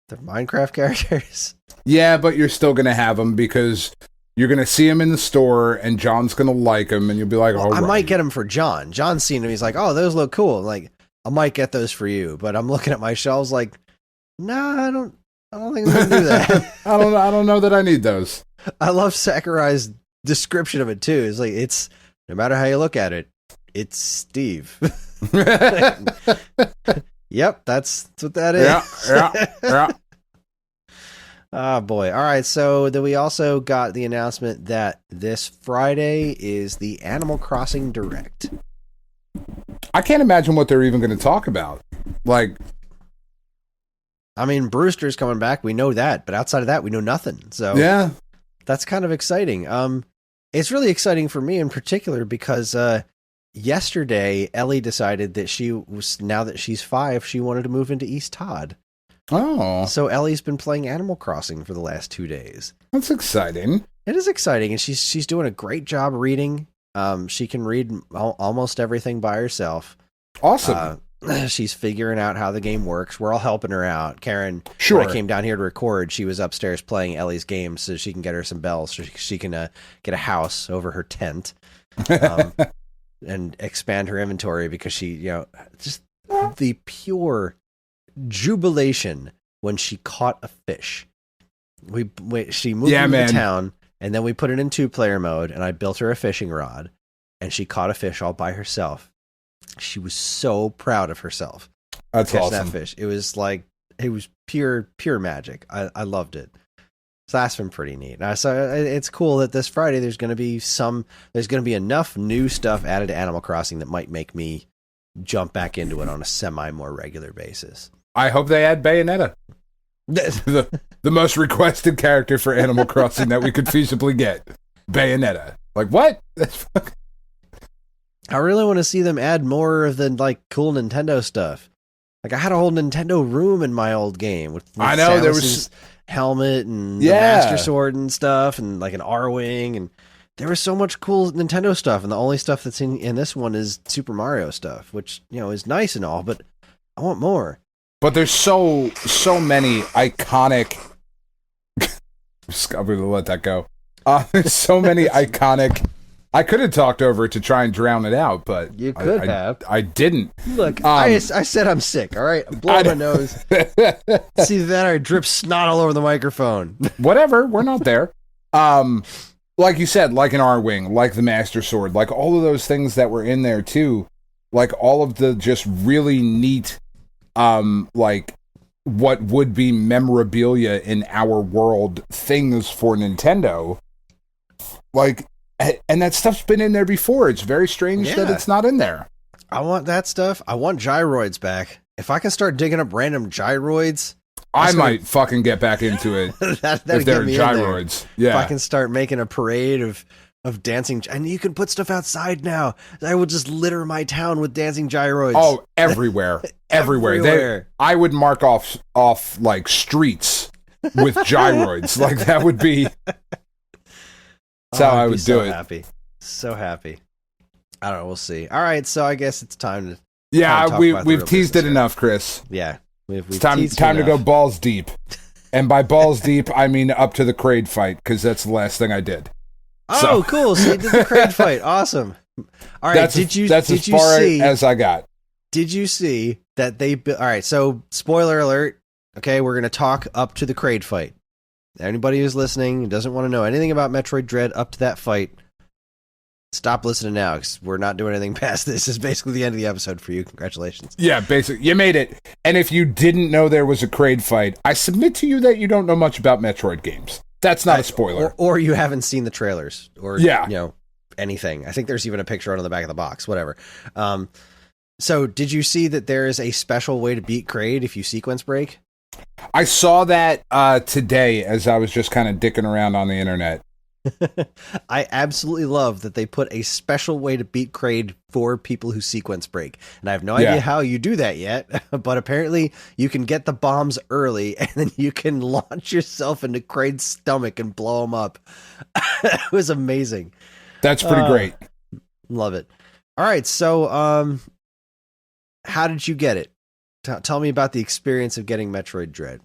they're Minecraft characters. Yeah, but you're still going to have them because you're going to see him in the store, and John's going to like him, and you'll be like, I might get him for John. John's seen him. He's like, oh, those look cool. I'm like, I might get those for you. But I'm looking at my shelves like, nah, I don't think I'm going to do that. I don't know that I need those. I love Sakurai's description of it, too. It's like, it's, no matter how you look at it, it's Steve. Yep, that's what that is. Yeah. Oh, boy. All right, so then we also got the announcement that this Friday is the Animal Crossing Direct. I can't imagine what they're even going to talk about. Like, I mean, Brewster's coming back. We know that. But outside of that, we know nothing. So yeah, that's kind of exciting. It's really exciting for me in particular because yesterday, Ellie decided that now that she's 5, she wanted to move into East Todd. Oh. So Ellie's been playing Animal Crossing for the last 2 days. That's exciting. It is exciting, and she's doing a great job reading. She can read almost everything by herself. Awesome. She's figuring out how the game works. We're all helping her out. Karen, sure. When I came down here to record, she was upstairs playing Ellie's game so she can get her some bells so she can get a house over her tent and expand her inventory because she, just the pure jubilation when she caught a fish. She moved into town, and then we put it in 2-player mode, and I built her a fishing rod, and she caught a fish all by herself. She was so proud of herself. That's awesome. That fish. It was pure magic. I loved it. So that's been pretty neat. So it's cool that this Friday there's going to be enough new stuff added to Animal Crossing that might make me jump back into it on a more regular basis. I hope they add Bayonetta. the most requested character for Animal Crossing that we could feasibly get. Bayonetta. Like, what? I really want to see them add more of the cool Nintendo stuff. Like I had a whole Nintendo room in my old game with I know there Samus's was helmet and the Master Sword and stuff, and like an R-wing, and there was so much cool Nintendo stuff. And the only stuff that's in this one is Super Mario stuff, which is nice and all, but I want more. But there's so many iconic. I'm gonna let that go. There's so many iconic. I could have talked over it to try and drown it out, but you could have. I didn't. Look, I said I'm sick. All right, blow my nose. See that I drip snot all over the microphone. Whatever, we're not there. Like you said, like an R-wing, like the Master Sword, like all of those things that were in there too, like all of the just really neat, like what would be memorabilia in our world things for Nintendo, like. And that stuff's been in there before. It's very strange that it's not in there. I want that stuff. I want gyroids back. If I can start digging up random gyroids, I might fucking get back into it. If there are gyroids. Yeah. If I can start making a parade of dancing, and you can put stuff outside now. I will just litter my town with dancing gyroids. Oh, everywhere. Everywhere. I would mark off like streets with gyroids. Like that would be... That's how I would do it. So happy. I don't know. We'll see. All right. So I guess it's time to. Yeah, we've teased it enough, Chris. Yeah. It's time to go balls deep. And by balls deep, I mean up to the Kraid fight, because that's the last thing I did. Oh, cool. So you did the Kraid fight. Awesome. All right. That's as far as I got. Did you see that they. All right. So, spoiler alert. Okay. We're going to talk up to the Kraid fight. Anybody who's listening and doesn't want to know anything about Metroid Dread up to that fight, stop listening now, because we're not doing anything past this. This is basically the end of the episode for you. Congratulations. Yeah, basically. You made it. And if you didn't know there was a Kraid fight, I submit to you that you don't know much about Metroid games. That's not a spoiler. Or you haven't seen the trailers. Or, anything. I think there's even a picture on the back of the box. Whatever. So, did you see that there is a special way to beat Kraid if you sequence break? I saw that today as I was just kind of dicking around on the internet. I absolutely love that they put a special way to beat Kraid for people who sequence break. And I have no idea how you do that yet, but apparently you can get the bombs early and then you can launch yourself into Kraid's stomach and blow him up. It was amazing. That's pretty great. Love it. All right, so how did you get it? Tell me about the experience of getting Metroid Dread.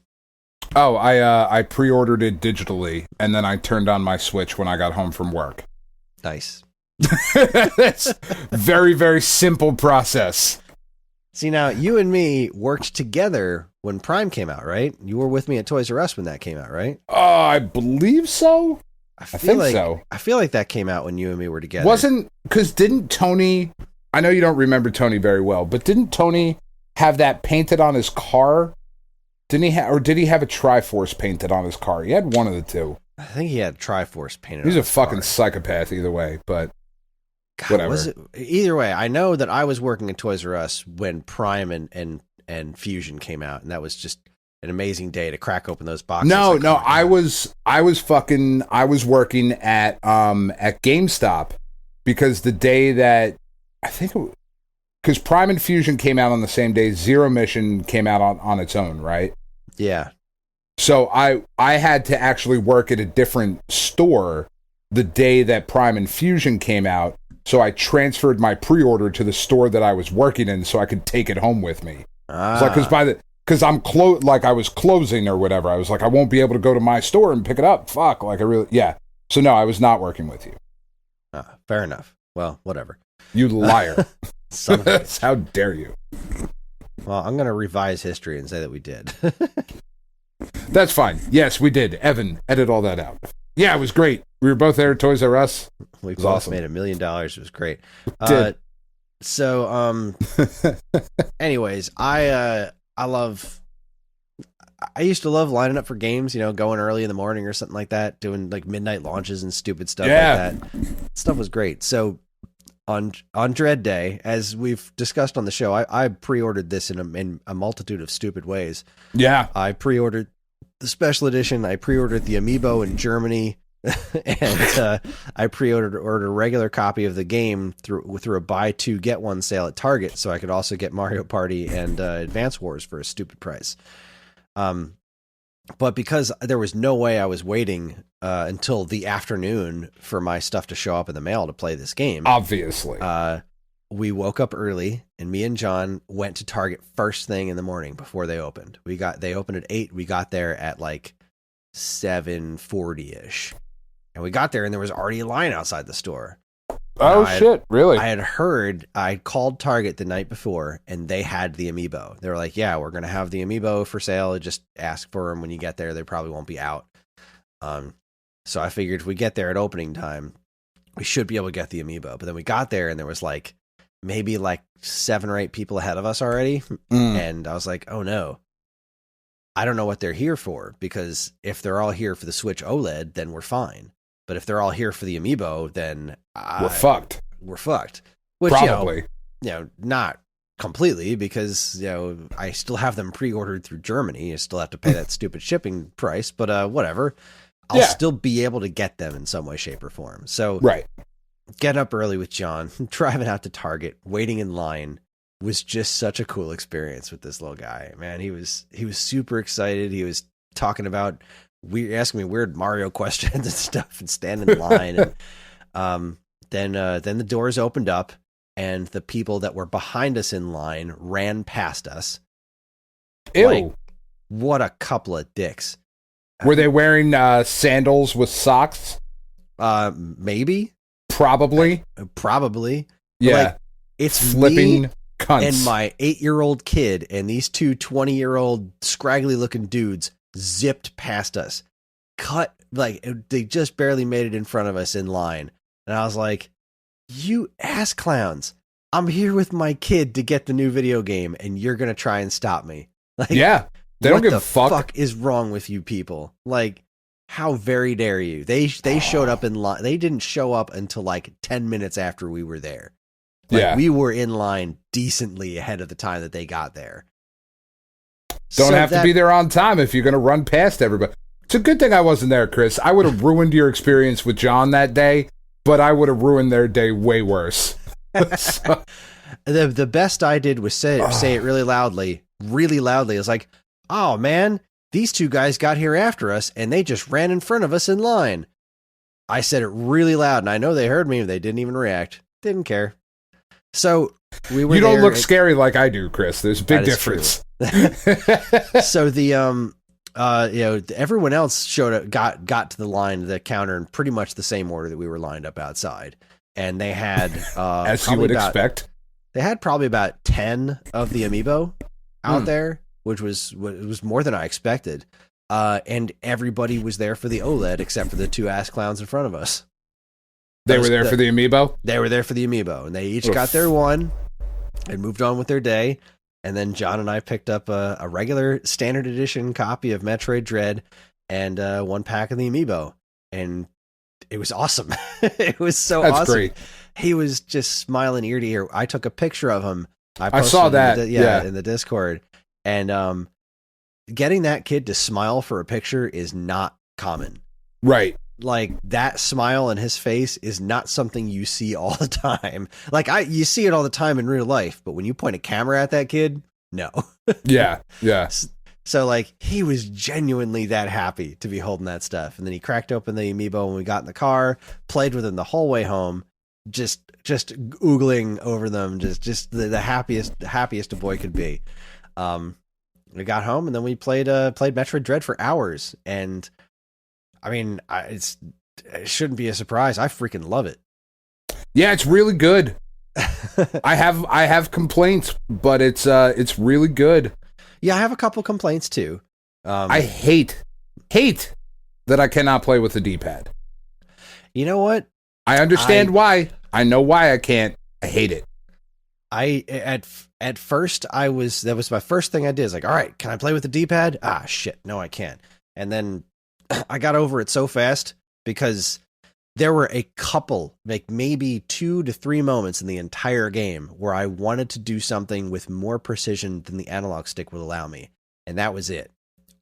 Oh, I pre-ordered it digitally, and then I turned on my Switch when I got home from work. Nice. That's very, very simple process. See, now, you and me worked together when Prime came out, right? You were with me at Toys R Us when that came out, right? I believe so. I think so. I feel like that came out when you and me were together. Didn't Tony... I know you don't remember Tony very well, but didn't Tony... have that painted on his car? Did he have a Triforce painted on his car? He had one of the two. I think he had Triforce painted He's on a his fucking car. Psychopath either way, but whatever. Either way, I know that I was working at Toys R Us when Prime and Fusion came out, and that was just an amazing day to crack open those boxes. No, I was working at GameStop, because the day that I think it was, because Prime and Fusion came out on the same day, Zero Mission came out on its own, right? Yeah. So I had to actually work at a different store the day that Prime and Fusion came out, so I transferred my pre-order to the store that I was working in so I could take it home with me. Because I was closing or whatever. I was like, I won't be able to go to my store and pick it up. Fuck, So no, I was not working with you. Fair enough. Well, whatever. You liar. Son of a How dare you? Well, I'm going to revise history and say that we did. That's fine. Yes, we did. Evan, edit all that out. Yeah, it was great. We were both there at Toys R Us. We both made $1 million. It was great. Anyways, I used to love lining up for games, going early in the morning or something like that, doing like midnight launches and stupid stuff like that. Stuff was great. So on Dread Day, as we've discussed on the show, I pre-ordered this in a multitude of stupid ways. Yeah. I pre-ordered the special edition. I pre-ordered the Amiibo in Germany. and I ordered a regular copy of the game through a buy two get one sale at Target, so I could also get Mario Party and Advance Wars for a stupid price. But because there was no way I was waiting until the afternoon for my stuff to show up in the mail to play this game, obviously, we woke up early, and me and John went to Target first thing in the morning before they opened. They opened at 8. We got there at like 7:40ish, and we got there, and there was already a line outside the store. Shit! Really? I called Target the night before, and they had the amiibo. They were like, "Yeah, we're gonna have the amiibo for sale. Just ask for them when you get there. They probably won't be out." So I figured if we get there at opening time, we should be able to get the amiibo. But then we got there, and there was like maybe like 7 or 8 people ahead of us already, and I was like, "Oh no." I don't know what they're here for, because if they're all here for the Switch OLED, then we're fine. But if they're all here for the amiibo, then we're fucked. We're fucked. Which, probably, not completely, because I still have them pre-ordered through Germany. You still have to pay that stupid shipping price, but whatever. I'll still be able to get them in some way, shape, or form. So, getting up early with John, driving out to Target, waiting in line, was just such a cool experience with this little guy. Man, he was super excited. He was talking about asking me weird Mario questions and stuff, and standing in line. And then the doors opened up, and the people that were behind us in line ran past us. Ew! Like, what a couple of dicks. Were they wearing sandals with socks? Maybe. Probably. Yeah. Like, it's flipping me cunts. And my 8-year-old kid and these 2 20-year-old scraggly looking dudes zipped past us. They just barely made it in front of us in line. And I was like, "You ass clowns. I'm here with my kid to get the new video game, and you're going to try and stop me." Like, yeah. They don't give a fuck. What the fuck is wrong with you people? Like, how very dare you? They showed up in line. They didn't show up until like 10 minutes after we were there. Like, we were in line decently ahead of the time that they got there. Don't have to be there on time if you're going to run past everybody. It's a good thing I wasn't there, Chris. I would have ruined your experience with John that day, but I would have ruined their day way worse. So. The best I did was say it really loudly. It was like, "Oh man, these 2 guys got here after us, and they just ran in front of us in line." I said it really loud, and I know they heard me, and they didn't even react. Didn't care. So we were. You don't look scary like I do, Chris. There's a big difference. So everyone else showed up, got to the line, the counter, in pretty much the same order that we were lined up outside, and they had as you would expect. They had probably about 10 of the amiibo out there, which was more than I expected. And everybody was there for the OLED except for the 2 ass clowns in front of us. They were there for the amiibo? They were there for the amiibo, and they each got their one and moved on with their day. And then John and I picked up a regular standard edition copy of Metroid Dread and 1 pack of the amiibo. And it was awesome. It was so awesome. That's great. He was just smiling ear to ear. I took a picture of him. I saw that in the Discord. And getting that kid to smile for a picture is not common. Right. Like, that smile on his face is not something you see all the time. Like, you see it all the time in real life, but when you point a camera at that kid, no. Yeah. So, like, he was genuinely that happy to be holding that stuff. And then he cracked open the amiibo when we got in the car, played with him the whole way home, just oogling over them, just the happiest a boy could be. We got home, and then we played Metroid Dread for hours, and I mean, it shouldn't be a surprise. I freaking love it. Yeah, it's really good. I have complaints, but it's really good. Yeah, I have a couple complaints too. I hate that I cannot play with the D-pad. You know what? I understand why. I know why I can't. I hate it. At first that was my first thing I did. Is like, all right, can I play with the D-pad? Ah, shit, no, I can't. And then I got over it so fast because there were a couple, like maybe 2 to 3 moments in the entire game where I wanted to do something with more precision than the analog stick would allow me. And that was it.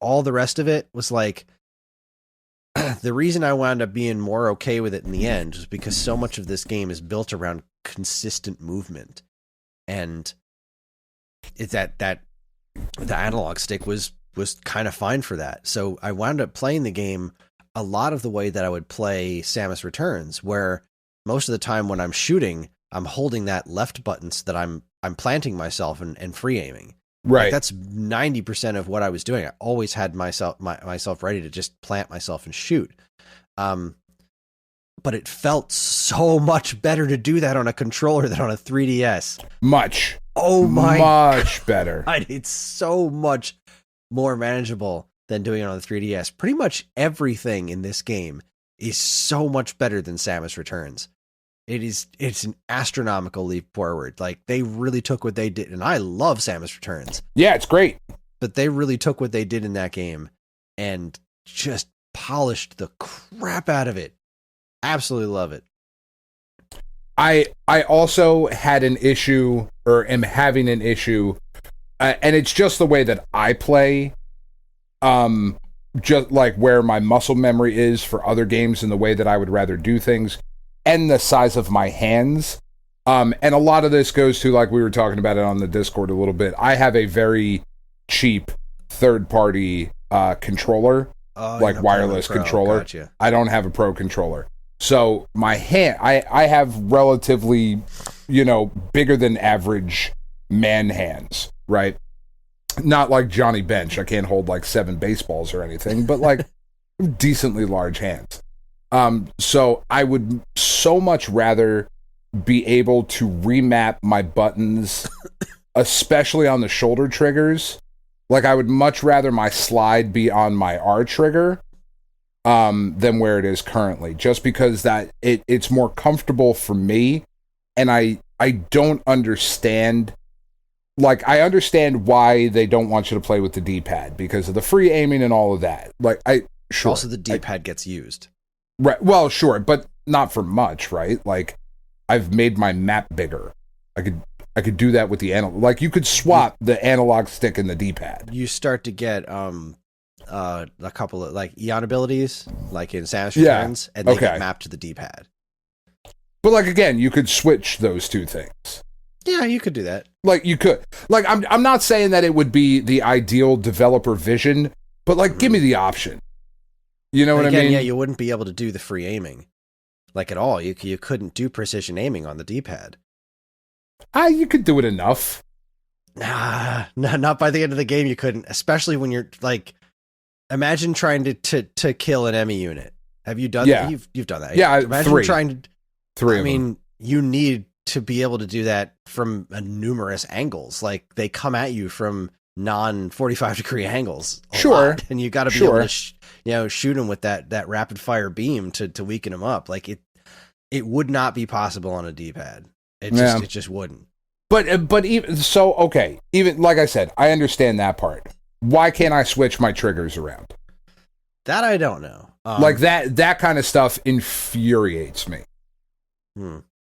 All the rest of it was like, the reason I wound up being more okay with it in the end was because so much of this game is built around consistent movement, and it's that the analog stick was kind of fine for that. So I wound up playing the game a lot of the way that I would play Samus Returns, where most of the time when I'm shooting, I'm holding that left button so that I'm planting myself and free aiming. Right. Like that's 90% of what I was doing. I always had myself ready to just plant myself and shoot. But it felt so much better to do that on a controller than on a 3DS. Much. Oh my. Much better. It's so much more manageable than doing it on the 3DS. Pretty much everything in this game is so much better than Samus Returns. It's an astronomical leap forward. Like, they really took what they did, and I love Samus Returns. Yeah, it's great. But they really took what they did in that game and just polished the crap out of it. Absolutely love it. I also had an issue, or am having an issue, and it's just the way that I play, just like where my muscle memory is for other games and the way that I would rather do things, and the size of my hands. And a lot of this goes to, like we were talking about it on the Discord a little bit, I have a very cheap third-party controller, like wireless controller. Gotcha. I don't have a pro controller. So my hand, I have relatively, bigger than average man hands, right? Not like Johnny Bench. I can't hold like 7 baseballs or anything, but like decently large hands. So I would so much rather be able to remap my buttons, especially on the shoulder triggers. Like, I would much rather my slide be on my R trigger than where it is currently, just because that it's more comfortable for me, and I don't understand. Like, I understand why they don't want you to play with the D-pad because of the free aiming and all of that. Like, sure. Also, the D-pad gets used. Right. Well, sure, but not for much, right? Like, I've made my map bigger. I could do that with the analog. Like, you could swap the analog stick and the D-pad. You start to get a couple of like Eon abilities, like in Samus Returns, and they get mapped to the D-pad. But like, again, you could switch those two things. Yeah, you could do that. Like, you could. Like, I'm not saying that it would be the ideal developer vision, but like, give me the option. You know what I mean? Yeah, you wouldn't be able to do the free aiming, like, at all. You couldn't do precision aiming on the D-pad. You could do it enough. Nah, not by the end of the game. You couldn't, especially when you're like, imagine trying to kill an enemy unit. Have you done that? You've done that. Yeah, imagine 3. trying to. 3. I mean, you need to be able to do that from numerous angles. Like, they come at you from non-45-degree angles. Sure. Lot, and you got to be able to shoot them with that rapid fire beam to weaken them up. Like, it would not be possible on a D-pad. It just wouldn't. But even so, okay. Even like I said, I understand that part. Why can't I switch my triggers around? That I don't know. Like that kind of stuff infuriates me.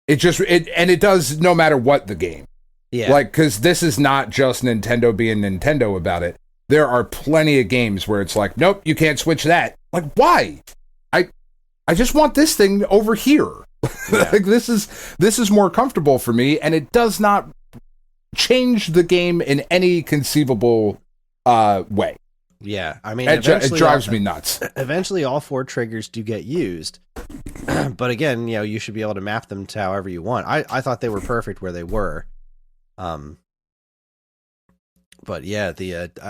It does no matter what the game. Yeah. Like, because this is not just Nintendo being Nintendo about it. There are plenty of games where it's like, nope, you can't switch that. Like, why? I just want this thing over here. Yeah. Like, this is more comfortable for me, and it does not change the game in any conceivable way. Yeah, I mean, it drives me nuts. Eventually, all 4 triggers do get used, but again, you should be able to map them to however you want. I thought they were perfect where they were, but yeah,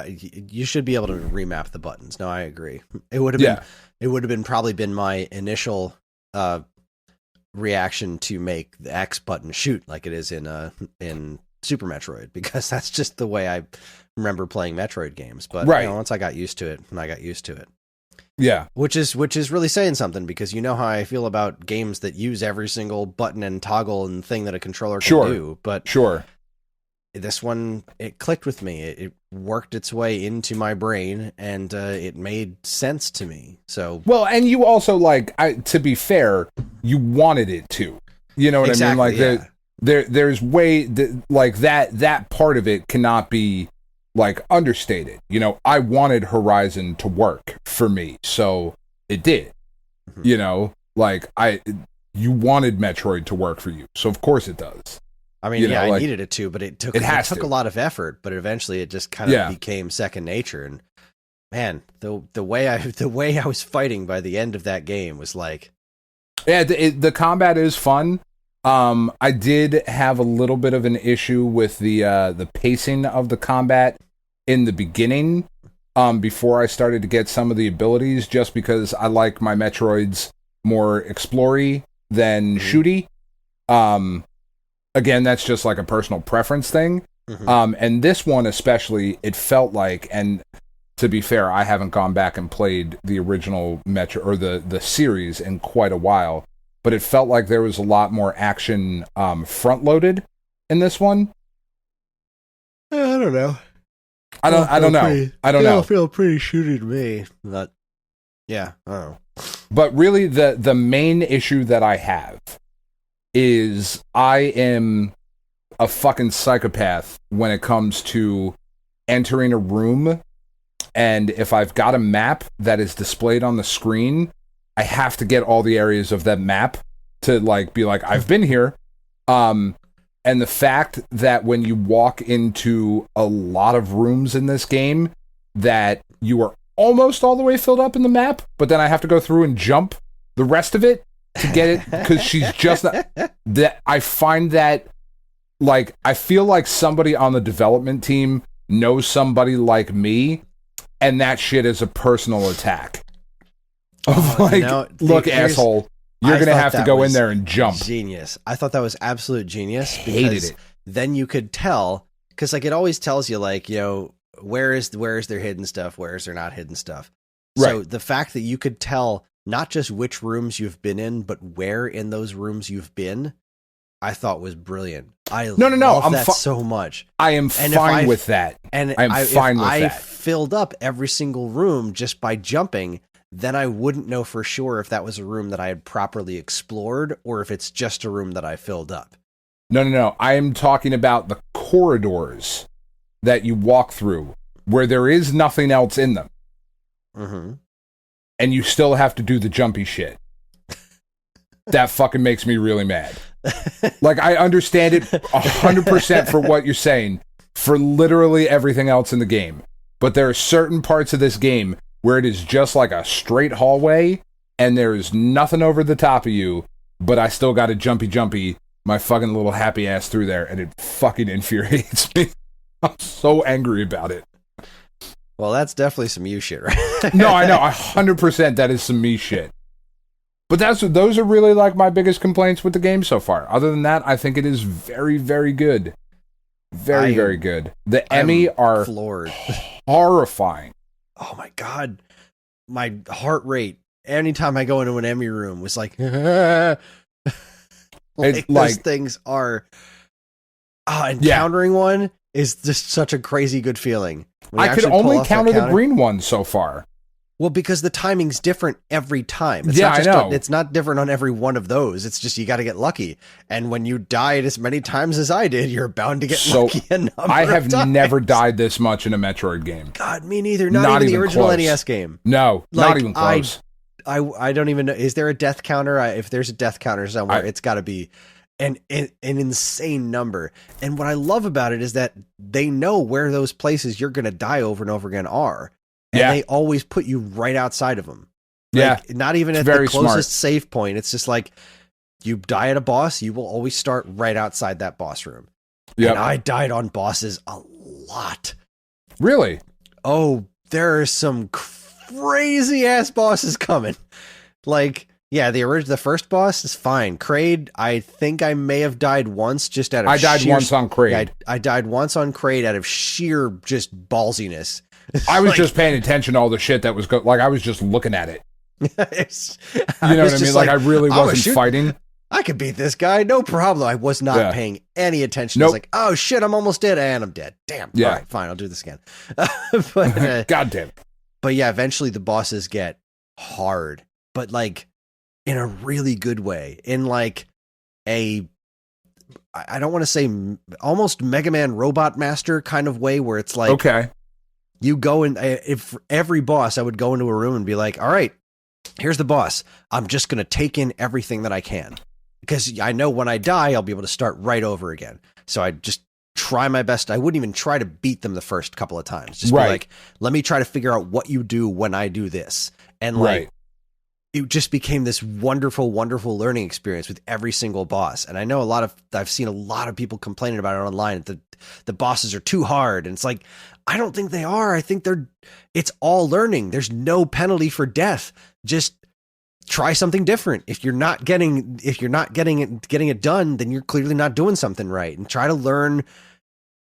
you should be able to remap the buttons. No, I agree. It would have probably been my initial reaction to make the X button shoot like it is in Super Metroid, because that's just the way I remember playing Metroid games. But once I got used to it, yeah, which is really saying something, because you know how I feel about games that use every single button and toggle and thing that a controller can do. But this one, it clicked with me. It worked its way into my brain, and it made sense to me. So and you also, like, to be fair, you wanted it to. You know what I mean? Like, yeah. There's way like that part of it cannot be like understated. I wanted Horizon to work for me, so it did. You know, like you wanted Metroid to work for you, so of course it does. I mean, I needed it to, but it took a lot of effort. But eventually, it just kind of became second nature. And man, the way I was fighting by the end of that game was like, yeah, the combat is fun. I did have a little bit of an issue with the pacing of the combat in the beginning, before I started to get some of the abilities, just because I like my Metroids more explory than shooty. Again, that's just like a personal preference thing. And this one especially, it felt like, and to be fair, I haven't gone back and played the original Metro or the series in quite a while, but it felt like there was a lot more action front loaded in this one. I don't know. I don't know. I don't know. Feel pretty shooty to me. But yeah, I don't know. But really, the main issue that I have is I am a fucking psychopath when it comes to entering a room, and if I've got a map that is displayed on the screen, I have to get all the areas of that map to like be like, I've been here. And the fact that when you walk into a lot of rooms in this game, that you are almost all the way filled up in the map, but then I have to go through and jump the rest of it to get it, because she's just not, that I find that, like, I feel like somebody on the development team knows somebody like me, and that shit is a personal attack. Look, asshole, you're going to have to go in there and jump. Genius. I thought that was absolute genius. Hated it. Then you could tell, because like it always tells you, like, you know, where is their hidden stuff, where is their not hidden stuff. So Right. the fact that you could tell not just which rooms you've been in, but where in those rooms you've been, I thought was brilliant. I love that so much. I am fine with that. And I'm fine with that. If I filled up every single room just by jumping, then I wouldn't know for sure if that was a room that I had properly explored or if it's just a room that I filled up. No. I am talking about the corridors that you walk through where there is nothing else in them. Mm-hmm. And you still have to do the jumpy shit. That fucking makes me really mad. Like, I understand it 100% for what you're saying, for literally everything else in the game. But there are certain parts of this game where it is just like a straight hallway, and there is nothing over the top of you, but I still got to jumpy my fucking little happy ass through there, and it fucking infuriates me. I'm so angry about it. Well, that's definitely some you shit, right? No, I know. 100% that is some me shit. But those are really like my biggest complaints with the game so far. Other than that, I think it is very, very good. Very, very good. The Emmy are floored. Horrifying. Oh my God. My heart rate, anytime I go into an Emmy room, was like, those things are, encountering one is just such a crazy good feeling. I could only counter the green one so far. Well, because the timing's different every time. I know. It's not different on every one of those. It's just you got to get lucky. And when you died as many times as I did, you're bound to get lucky a number I have of times. never died this much in a Metroid game. God, me neither. Not even the original close. NES game. No, not even close. I don't even know. Is there a death counter? If there's a death counter somewhere, it's got to be an insane number. And what I love about it is that they know where those places you're going to die over and over again are. And they always put you right outside of them. Like, not even at the closest save point. It's just like, you die at a boss, you will always start right outside that boss room. Yep. And I died on bosses a lot. Really? Oh, there are some crazy ass bosses coming. Like, yeah, the first boss is fine. Kraid, I think I may have died once just out of I died once on Kraid. Yeah, I died once on Kraid out of sheer just ballsiness. I was just paying attention to all the shit that was I was just looking at it. You know what I mean? Like, I really wasn't fighting. I could beat this guy, no problem. I was not paying any attention. I was like, oh shit, I'm almost dead, and I'm dead. Damn. Yeah. All right, fine, I'll do this again. But God damn. But yeah, eventually the bosses get hard, but like in a really good way. In like I don't want to say almost Mega Man Robot Master kind of way, where it's like, okay, you go in, if every boss, I would go into a room and be like, all right, here's the boss. I'm just going to take in everything that I can because I know when I die, I'll be able to start right over again. So I just try my best. I wouldn't even try to beat them the first couple of times. Just be like, let me try to figure out what you do when I do this. And like, it just became this wonderful, wonderful learning experience with every single boss. And I know I've seen a lot of people complaining about it online. The bosses are too hard. And it's like, I don't think they are. I think it's all learning. There's no penalty for death. Just try something different. If you're not getting it done, then you're clearly not doing something right. And try to learn.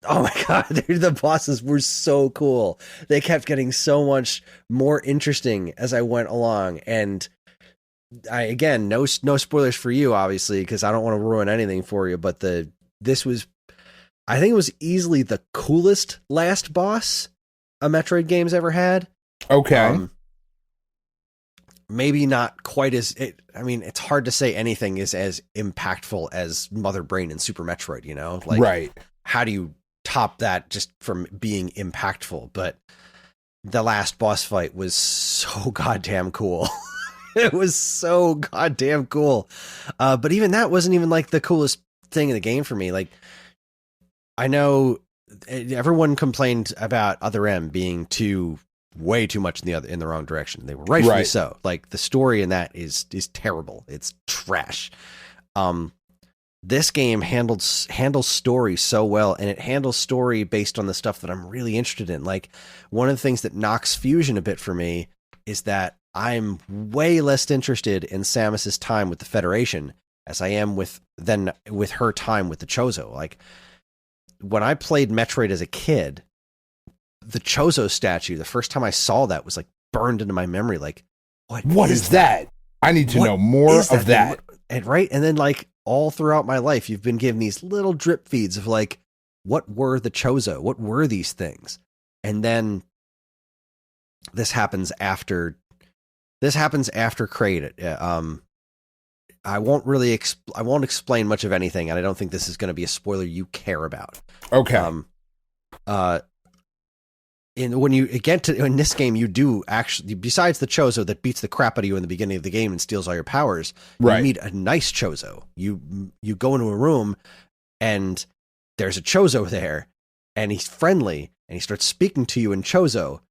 Oh my God, the bosses were so cool. They kept getting so much more interesting as I went along. And again, no spoilers for you, obviously, because I don't want to ruin anything for you. But I think it was easily the coolest last boss a Metroid game's ever had. Okay. Maybe not quite it's hard to say anything is as impactful as Mother Brain and Super Metroid, Like, right. How do you top that just from being impactful? But the last boss fight was so goddamn cool. It was so goddamn cool. But even that wasn't even like the coolest thing in the game for me. Like, I know everyone complained about Other M being way too much in the wrong direction. They were rightfully so. Like, the story in that is terrible. It's trash. This game handles story so well, and it handles story based on the stuff that I'm really interested in. Like, one of the things that knocks Fusion a bit for me is that I'm way less interested in Samus's time with the Federation as I am with her time with the Chozo. Like, when I played Metroid as a kid, the Chozo statue, the first time I saw that was like burned into my memory. Like, what is that? I need to know more of that. And then like all throughout my life, you've been given these little drip feeds of like, what were the Chozo? What were these things? And then this happens after Kraid. I won't explain much of anything, and I don't think this is going to be a spoiler you care about. Okay. When you get to in this game, you do actually, besides the Chozo that beats the crap out of you in the beginning of the game and steals all your powers, you meet a nice Chozo. You go into a room and there's a Chozo there, and he's friendly, and he starts speaking to you in Chozo,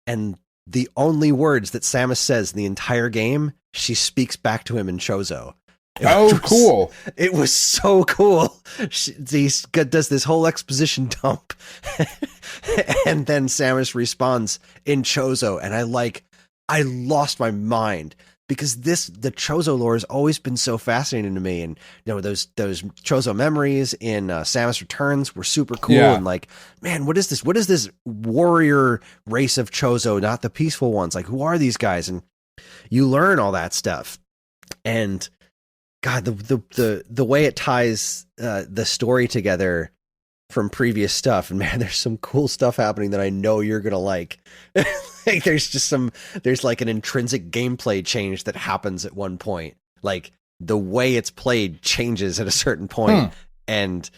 and the only words that Samus says in the entire game, she speaks back to him in Chozo. Cool. It was so cool. He does this whole exposition dump, and then Samus responds in Chozo, and I lost my mind, because the Chozo lore has always been so fascinating to me, and those Chozo memories in Samus Returns were super cool, and like, man, what is this? What is this warrior race of Chozo, not the peaceful ones? Like, who are these guys? And you learn all that stuff, and God, the way it ties the story together from previous stuff, and man, there's some cool stuff happening that I know you're gonna like. Like, there's like an intrinsic gameplay change that happens at one point. Like, the way it's played changes at a certain point, and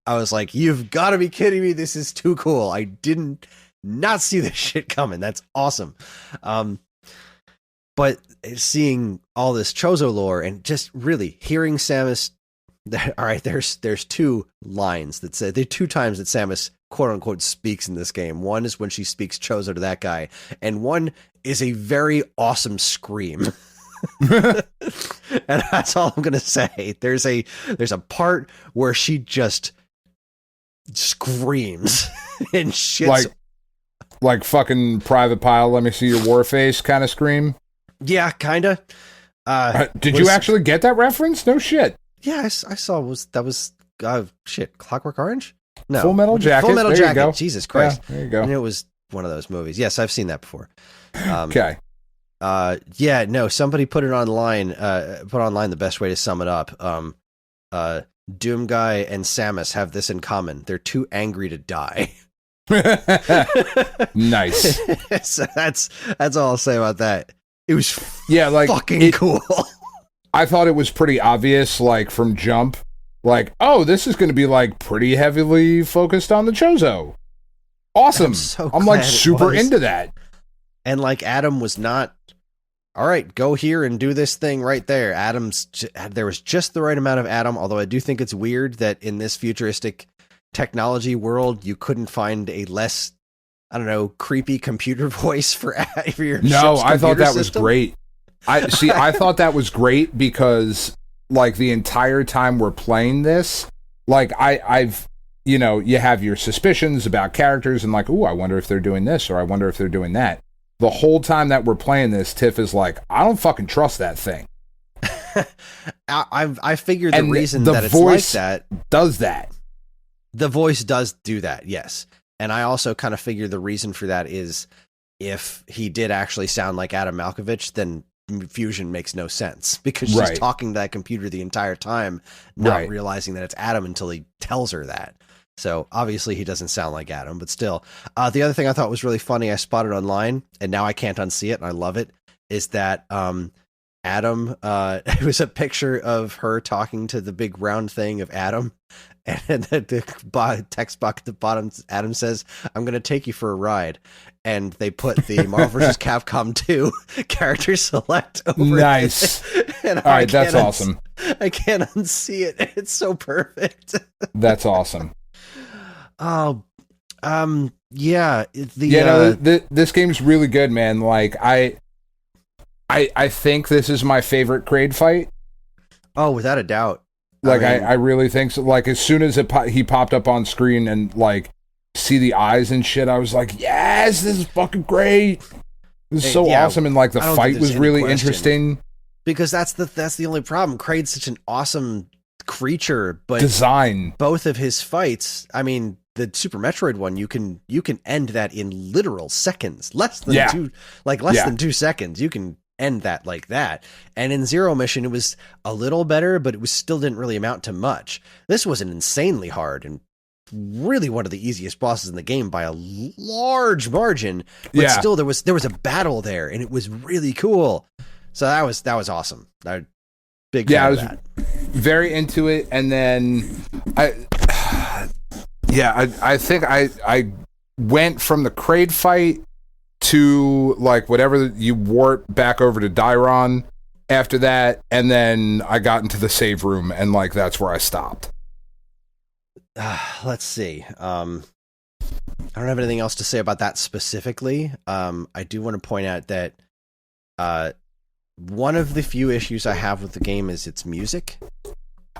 I was like, "You've got to be kidding me! This is too cool! I didn't not see this shit coming. That's awesome." But seeing all this Chozo lore and just really hearing Samus, all right, there's two lines that say, there are two times that Samus quote unquote speaks in this game. One is when she speaks Chozo to that guy, and one is a very awesome scream. And that's all I'm gonna say. There's a part where she just screams and shits, like fucking Private Pile, let me see your war face kind of scream. Yeah, kinda. Did you actually get that reference? No shit. Yeah, I saw. Shit, Clockwork Orange? No, Full Metal Jacket. Full Metal there Jacket. You go. Jesus Christ! Yeah, there you go. And it was one of those movies. Yes, I've seen that before. Okay. Yeah, no. Somebody put online the best way to sum it up. Doom Guy and Samus have this in common: they're too angry to die. Nice. So that's all I'll say about that. It was fucking cool. I thought it was pretty obvious, like, from jump, like, oh, this is going to be like pretty heavily focused on the Chozo. Awesome. I'm like super into that. And like, Adam was not all right, go here and do this thing right there. There was just the right amount of Adam, although I do think it's weird that in this futuristic technology world, you couldn't find a less, I don't know, creepy computer voice for your No, ship's I thought that was system. great. I thought that was great because, like, the entire time we're playing this, like, I've, you know, you have your suspicions about characters and like, ooh, I wonder if they're doing this or I wonder if they're doing that. The whole time that we're playing this, Tiff is like, I don't fucking trust that thing. I figured the reason the that it's voice like that does that. The voice does do that, yes. And I also kind of figure the reason for that is if he did actually sound like Adam Malkovich, then Fusion makes no sense because she's talking to that computer the entire time, not realizing that it's Adam until he tells her that. So obviously he doesn't sound like Adam, but still. The other thing I thought was really funny, I spotted online, and now I can't unsee it, and I love it, is that Adam, it was a picture of her talking to the big round thing of Adam, and the text box at the bottom, Adam says, "I'm going to take you for a ride." And they put the Marvel vs. Capcom 2 character select over Nice. And all right, that's awesome. I can't unsee it. It's so perfect. That's awesome. Oh, yeah. This game's really good, man. Like, I think this is my favorite Kraid fight. Oh, without a doubt. Like, I really think so. Like, as soon as he popped up on screen and, like, see the eyes and shit, I was like, yes, this is fucking great. This is so awesome. And, like, the fight was really interesting. Because that's the only problem. Kraid's such an awesome creature, but design. Both of his fights, I mean, the Super Metroid one, you can end that in literal seconds. Less than 2 seconds. You can end that like that. And in Zero Mission, it was a little better, but it still didn't really amount to much. This was an insanely hard and really one of the easiest bosses in the game by a large margin. But still, there was a battle there, and it was really cool. So that was awesome. Big fan of that. Very into it, and then I think I went from the Kraid fight to, like, whatever, you warp back over to Dairon after that, and then I got into the save room, and, like, that's where I stopped. Let's see. I don't have anything else to say about that specifically. I do want to point out that one of the few issues I have with the game is its music.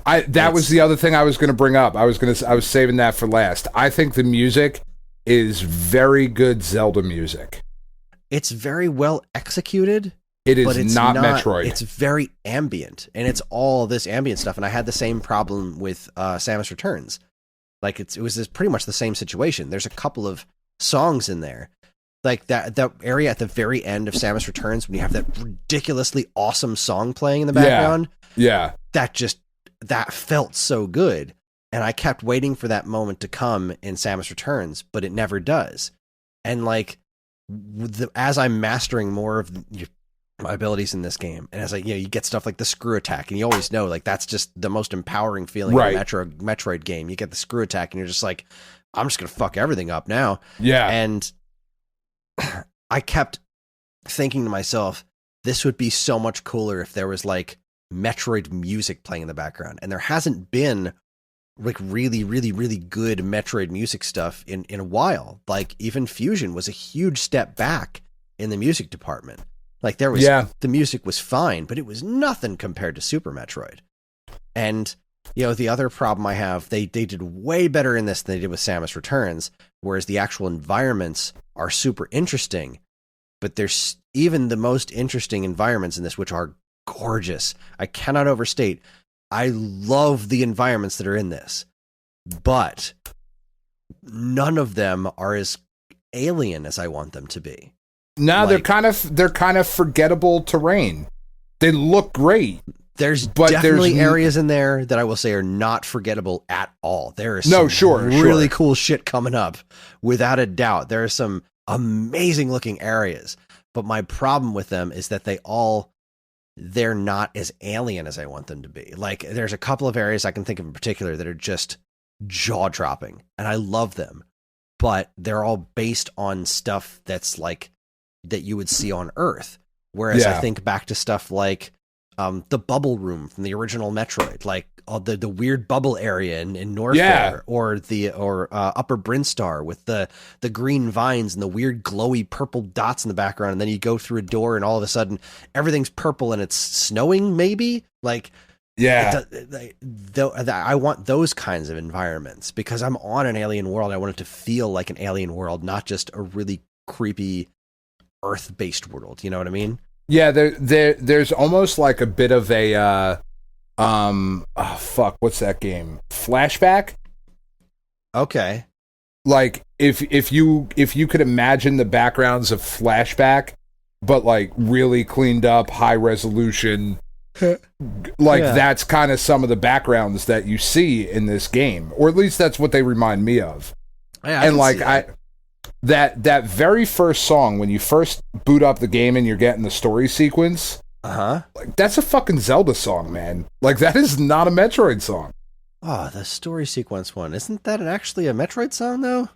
That was the other thing I was going to bring up. I was saving that for last. I think the music is very good Zelda music. It's very well executed. It is not Metroid. It's very ambient, and it's all this ambient stuff. And I had the same problem with Samus Returns. Like, it was pretty much the same situation. There's a couple of songs in there, like that area at the very end of Samus Returns when you have that ridiculously awesome song playing in the background. Yeah. That felt so good. And I kept waiting for that moment to come in Samus Returns, but it never does. And, like, as I'm mastering more of my abilities in this game, and as you get stuff like the screw attack, and you always know, like, that's just the most empowering feeling in a Metroid game. You get the screw attack, and you're just like, I'm just going to fuck everything up now. Yeah. And I kept thinking to myself, this would be so much cooler if there was, like, Metroid music playing in the background. And there hasn't been, like, really, really, really good Metroid music stuff in a while. Like, even Fusion was a huge step back in the music department. Like, there was the music was fine, but it was nothing compared to Super Metroid. And, the other problem I have, they did way better in this than they did with Samus Returns, whereas the actual environments are super interesting, but there's even the most interesting environments in this, which are gorgeous. I cannot overstate. I love the environments that are in this, but none of them are as alien as I want them to be. No, like, they're kind of forgettable terrain. They look great. There's definitely areas in there that I will say are not forgettable at all. There is really cool shit coming up, without a doubt. There are some amazing looking areas, but my problem with them is that they're not as alien as I want them to be. Like, there's a couple of areas I can think of in particular that are just jaw-dropping, and I love them, but they're all based on stuff that's like that you would see on Earth, Whereas I Yeah. think back to stuff like the bubble room from the original Metroid, like the weird bubble area in Norfair, Yeah. or Upper Brinstar with the green vines and the weird glowy purple dots in the background, and then you go through a door and all of a sudden everything's purple and it's snowing, maybe. Like, Yeah. I want those kinds of environments because I'm on an alien world. I want it to feel like an alien world, not just a really creepy Earth-based world. You know what I mean? Yeah, there's almost like a bit of a what's that game? Flashback? Okay. Like if you could imagine the backgrounds of Flashback, but like really cleaned up, high resolution, like that's kind of some of the backgrounds that you see in this game, or at least that's what they remind me of. Yeah, and like that very first song when you first boot up the game and you're getting the story sequence, like that's a fucking Zelda song, man. Like that is not a Metroid song. Oh, the story sequence one. Isn't that actually a Metroid song though?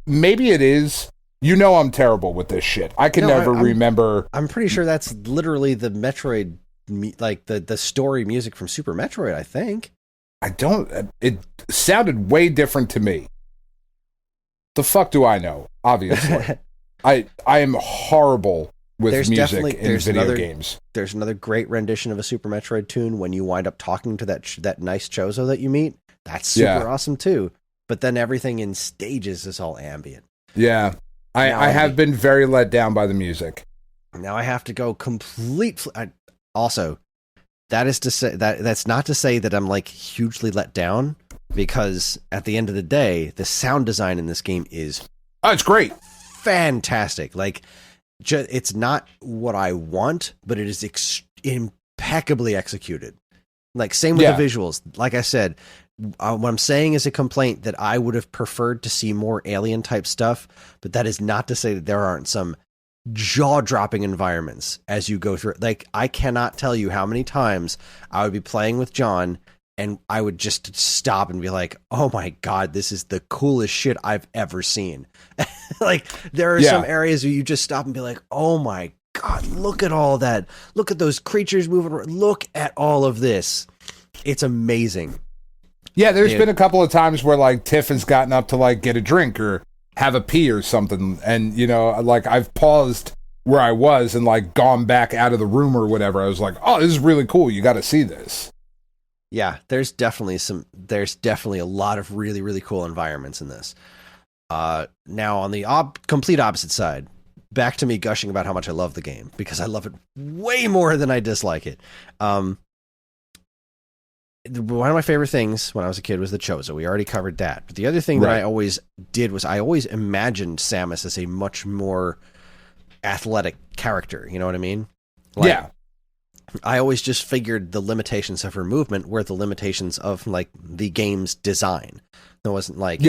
Maybe it is. You know I'm terrible with this shit. I can never remember. I'm pretty sure that's literally the Metroid, like the story music from Super Metroid, I think. It sounded way different to me. The fuck do I know? Obviously. I am horrible with music in video games. There's another great rendition of a Super Metroid tune when you wind up talking to that nice Chozo that you meet. That's super awesome too. But then everything in stages is all ambient. Yeah. I have been very let down by the music. Now I have to go also, that is to say that's not to say that I'm like hugely let down, because at the end of the day, the sound design in this game is it's great, fantastic. Like, it's not what I want, but it is impeccably executed. Like, same with the visuals. Like I said, what I'm saying is a complaint that I would have preferred to see more alien type stuff, but that is not to say that there aren't some jaw-dropping environments as you go through. Like, I cannot tell you how many times I would be playing with John and I would just stop and be like, oh my God, this is the coolest shit I've ever seen. Like, there are some areas where you just stop and be like, oh my God, look at all that. Look at those creatures moving around. Look at all of this. It's amazing. Yeah, there's been a couple of times where like Tiff has gotten up to like get a drink or have a pee or something, and you know, like I've paused where I was and like gone back out of the room or whatever. I was like, oh, this is really cool. You got to see this. Yeah, there's definitely a lot of really, really cool environments in this. Now on the complete opposite side, back to me gushing about how much I love the game, because I love it way more than I dislike it. One of my favorite things when I was a kid was the Chozo. We already covered that. But the other thing that I always did was I always imagined Samus as a much more athletic character. You know what I mean? Like, I always just figured the limitations of her movement were the limitations of like the game's design. It wasn't like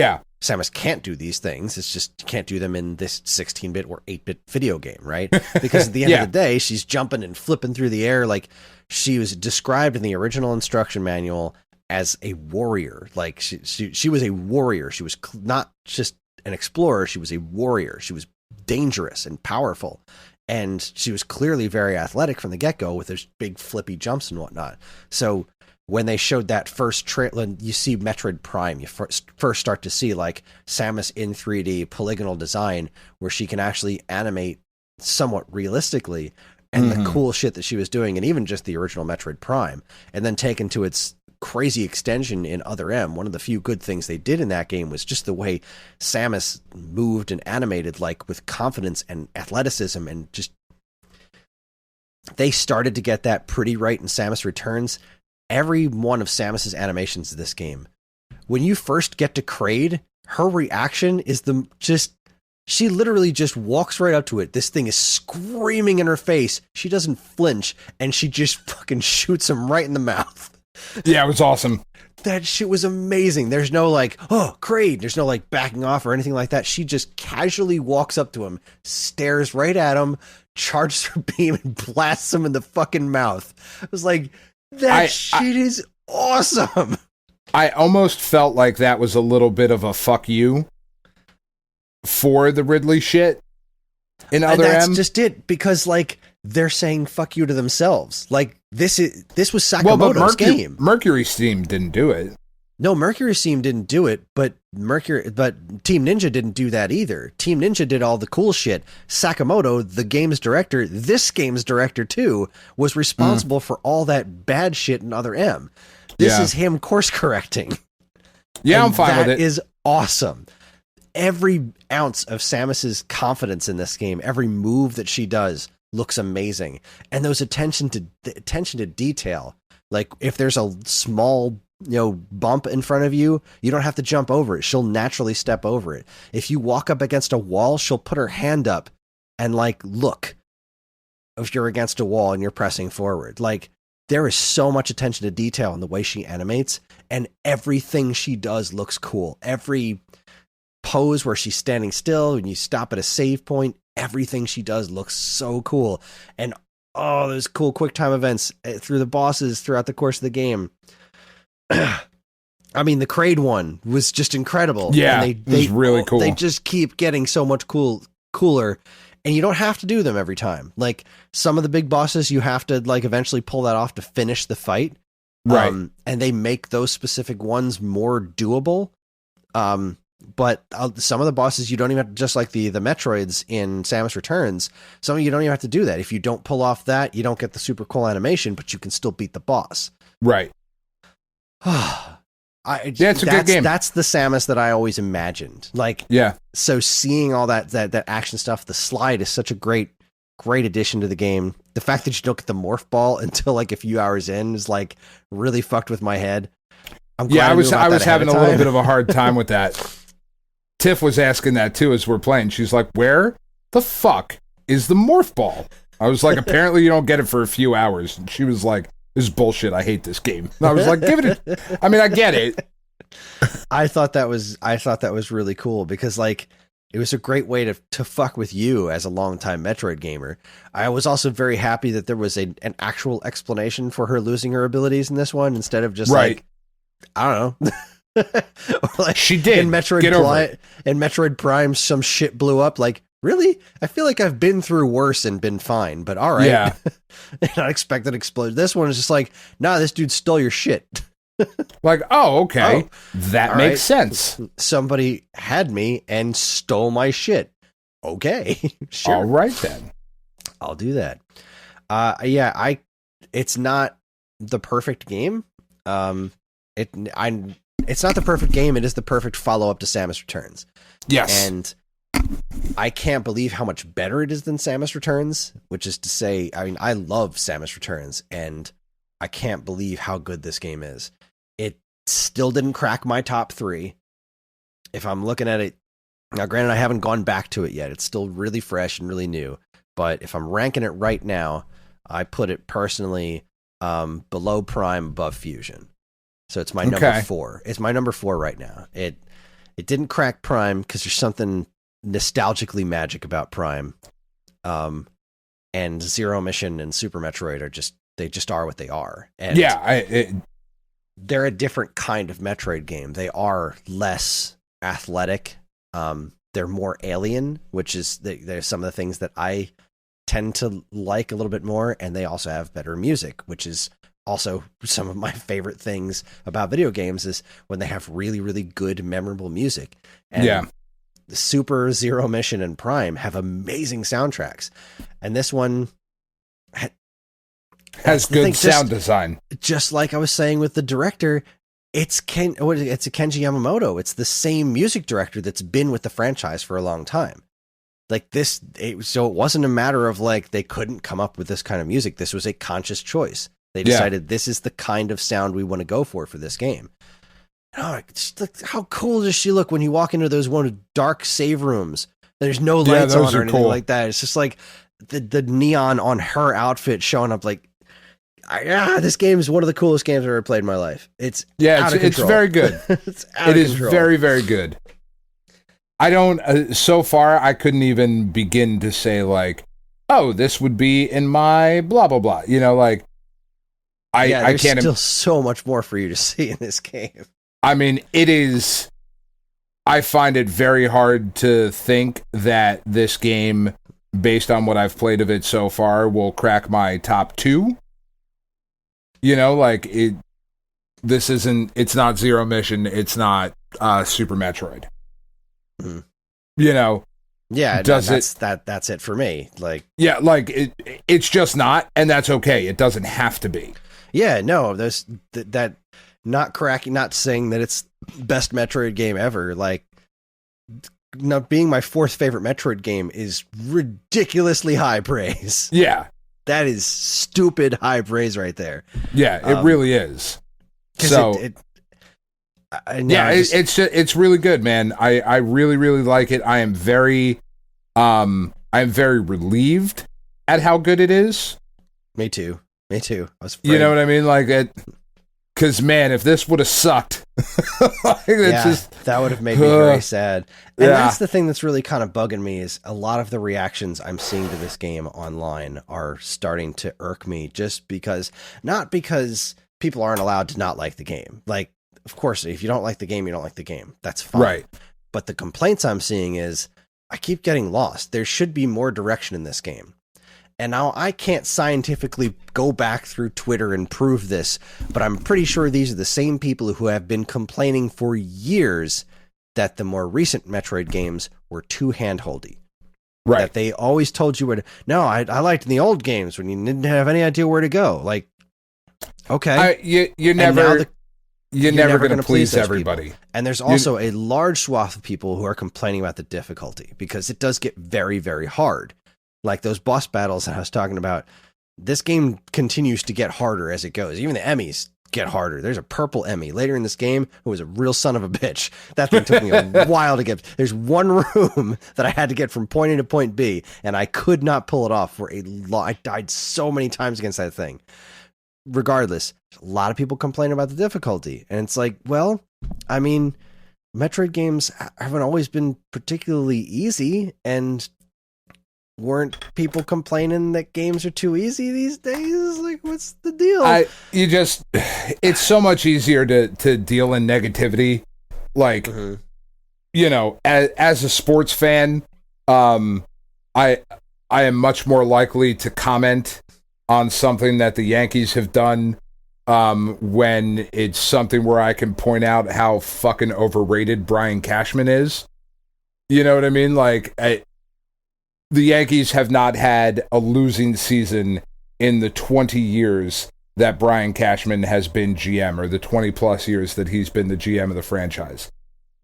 Samus can't do these things. It's just you can't do them in this 16-bit or 8-bit video game, right? Because at the end of the day, she's jumping and flipping through the air. Like, she was described in the original instruction manual as a warrior. Like, she was a warrior. She was not just an explorer. She was a warrior. She was dangerous and powerful. And she was clearly very athletic from the get-go with those big flippy jumps and whatnot. So when they showed that first trailer, you see Metroid Prime, you first start to see like Samus in 3D polygonal design where she can actually animate somewhat realistically, and the cool shit that she was doing, and even just the original Metroid Prime, and then taken to its crazy extension in Other M. One of the few good things they did in that game was just the way Samus moved and animated, like with confidence and athleticism, and just they started to get that pretty right in Samus Returns. Every one of Samus's animations in this game, when you first get to Kraid, her reaction is she literally just walks right up to it. This thing is screaming in her face. She doesn't flinch, and she just fucking shoots him right in the mouth. Yeah, it was awesome. That shit was amazing. There's no like, oh, Kraid. There's no like backing off or anything like that. She just casually walks up to him, stares right at him, charges her beam, and blasts him in the fucking mouth. I was like, that shit is awesome. I almost felt like that was a little bit of a fuck you for the Ridley shit. in Other That's M. just it, because like they're saying fuck you to themselves. Like this was Sakamoto's but game. Mercury Steam didn't do it. No, Mercury Steam didn't do it, but Team Ninja didn't do that either. Team Ninja did all the cool shit. Sakamoto, the game's director, this game's director too, was responsible for all that bad shit in Other M. This is him course correcting. Yeah, and I'm fine with it. That is awesome. Every ounce of Samus's confidence in this game, every move that she does looks amazing. And those attention to detail, like if there's a small bump in front of you, you don't have to jump over it. She'll naturally step over it. If you walk up against a wall, she'll put her hand up and like look if you're against a wall and you're pressing forward. Like there is so much attention to detail in the way she animates, and everything she does looks cool. Every pose where she's standing still and you stop at a save point, everything she does looks so cool. And those cool quick time events through the bosses throughout the course of the game. I mean, the Kraid one was just incredible. Yeah, and it was really cool. They just keep getting so much cooler, and you don't have to do them every time. Like some of the big bosses, you have to like eventually pull that off to finish the fight. Right. And they make those specific ones more doable. But some of the bosses you don't even have to, just like the Metroids in Samus Returns, some of you don't even have to do that. If you don't pull off that, you don't get the super cool animation, but you can still beat the boss. Right. It's a good game. That's the Samus that I always imagined. Like, so seeing all that action stuff, the slide is such a great addition to the game. The fact that you don't get the morph ball until like a few hours in is like really fucked with my head. I was having a little bit of a hard time with that. Tiff was asking that too as we're playing. She's like, "Where the fuck is the morph ball?" I was like, "Apparently you don't get it for a few hours." And she was like, "This is bullshit. I hate this game." And I was like, "Give it." I mean, I get it. I thought that was really cool because like it was a great way to fuck with you as a longtime Metroid gamer. I was also very happy that there was an actual explanation for her losing her abilities in this one instead of just like, I don't know. Like she did in Metroid Prime, some shit blew up. Like, really? I feel like I've been through worse and been fine, but all right. Yeah. Unexpected explosion. This one is just like, nah, this dude stole your shit. Like, okay. That makes sense. Somebody had me and stole my shit. Okay. Sure. All right then. I'll do that. It's not the perfect game. It's not the perfect game. It is the perfect follow-up to Samus Returns. Yes. And I can't believe how much better it is than Samus Returns, which is to say, I mean, I love Samus Returns, and I can't believe how good this game is. It still didn't crack my top 3. If I'm looking at it, now granted, I haven't gone back to it yet. It's still really fresh and really new. But if I'm ranking it right now, I put it personally below Prime, above Fusion. So it's my number 4. It's my number 4 right now. It didn't crack Prime because there's something nostalgically magic about Prime. And Zero Mission and Super Metroid are what they are. And they're a different kind of Metroid game. They are less athletic. They're more alien, which is there's some of the things that I tend to like a little bit more. And they also have better music, which is also some of my favorite things about video games is when they have really, really good, memorable music. And the Super, Zero Mission, and Prime have amazing soundtracks. And this one has good sound design. Just like I was saying with the director, it's Kenji Yamamoto. It's the same music director that's been with the franchise for a long time. Like so it wasn't a matter of like they couldn't come up with this kind of music. This was a conscious choice. They decided this is the kind of sound we want to go for this game. Oh, how cool does she look when you walk into those dark save rooms? There's no lights on or anything like that. It's just like the neon on her outfit showing up. Like, this game is one of the coolest games I've ever played in my life. It's very good. It is very, very good. I don't. So far, I couldn't even begin to say like, oh, this would be in my blah blah blah. You know, like. I can't. Still so much more for you to see in this game. I mean, it is. I find it very hard to think that this game based on what I've played of it so far, will crack my top 2. You know, like it's not Zero Mission, it's not Super Metroid. Mm. You know, yeah, that's it for me. Like, yeah, like it's just not, and that's okay. It doesn't have to be. Yeah, no, there's that not saying that it's best Metroid game ever. Like, not being my 4th favorite Metroid game is ridiculously high praise. Yeah, that is stupid high praise right there. Yeah, it really is. So it's really good, man. I really, really like it. I am very relieved at how good it is. Me too. I was afraid. You know what I mean? Like it, because man, if this would have sucked, that would have made me very sad. And that's the thing that's really kind of bugging me is a lot of the reactions I'm seeing to this game online are starting to irk me, just because, not because people aren't allowed to not like the game. Like, of course, if you don't like the game, you don't like the game. That's fine. Right. But the complaints I'm seeing is I keep getting lost. There should be more direction in this game. And now I can't scientifically go back through Twitter and prove this, but I'm pretty sure these are the same people who have been complaining for years that the more recent Metroid games were too handholdy. Right. That they always told you where to... No, I liked in the old games when you didn't have any idea where to go. Like, okay. You're never going to please everybody. People. And there's also a large swath of people who are complaining about the difficulty, because it does get very, very hard. Like those boss battles that I was talking about, this game continues to get harder as it goes. Even the Emmys get harder. There's a purple Emmy later in this game who was a real son of a bitch. That thing took me a while to get. There's one room that I had to get from point A to point B, and I could not pull it off for a lot. I died so many times against that thing. Regardless, a lot of people complain about the difficulty, and it's like, well, I mean, Metroid games haven't always been particularly easy, and weren't people complaining that games are too easy these days? Like, what's the deal? It's so much easier to deal in negativity. Like, you know, as a sports fan, I am much more likely to comment on something that the Yankees have done when it's something where I can point out how fucking overrated Brian Cashman is. You know what I mean? Like, the Yankees have not had a losing season in the 20 years that Brian Cashman has been GM, or the 20 plus years that he's been the GM of the franchise.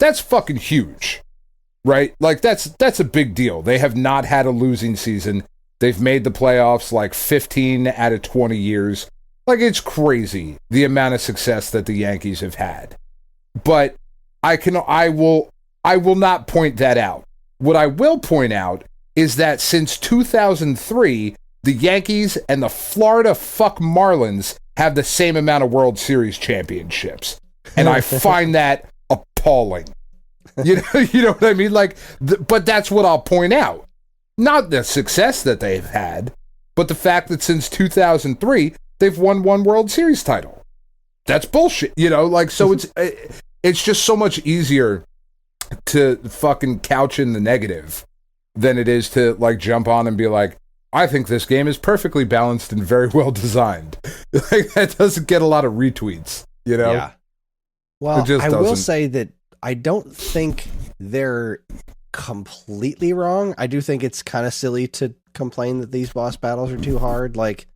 That's fucking huge, right? Like, that's a big deal. They have not had a losing season. They've made the playoffs like 15 out of 20 years. Like, it's crazy the amount of success that the Yankees have had. But I will not point that out. What I will point out is that since 2003, the Yankees and the Florida fuck Marlins have the same amount of World Series championships. And I find that appalling. You know what I mean? Like, but that's what I'll point out. Not the success that they've had, but the fact that since 2003, they've won one World Series title. That's bullshit. You know, like, so it's just so much easier to fucking couch in the negative than it is to, like, jump on and be like, I think this game is perfectly balanced and very well designed. Like, that doesn't get a lot of retweets, you know? Yeah. Well, I will say that I don't think they're completely wrong. I do think it's kind of silly to complain that these boss battles are too hard. Like,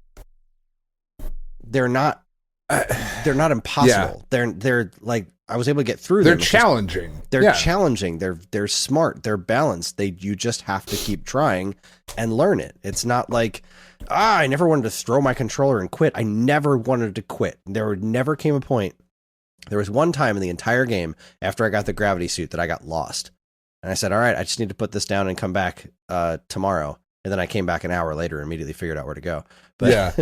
they're not impossible. Yeah. They're like, I was able to get through them. They're challenging. They're challenging. They're smart. They're balanced. You just have to keep trying and learn it. It's not like, I never wanted to throw my controller and quit. I never wanted to quit. There never came a point. There was one time in the entire game after I got the gravity suit that I got lost. And I said, all right, I just need to put this down and come back tomorrow. And then I came back an hour later and immediately figured out where to go. But yeah.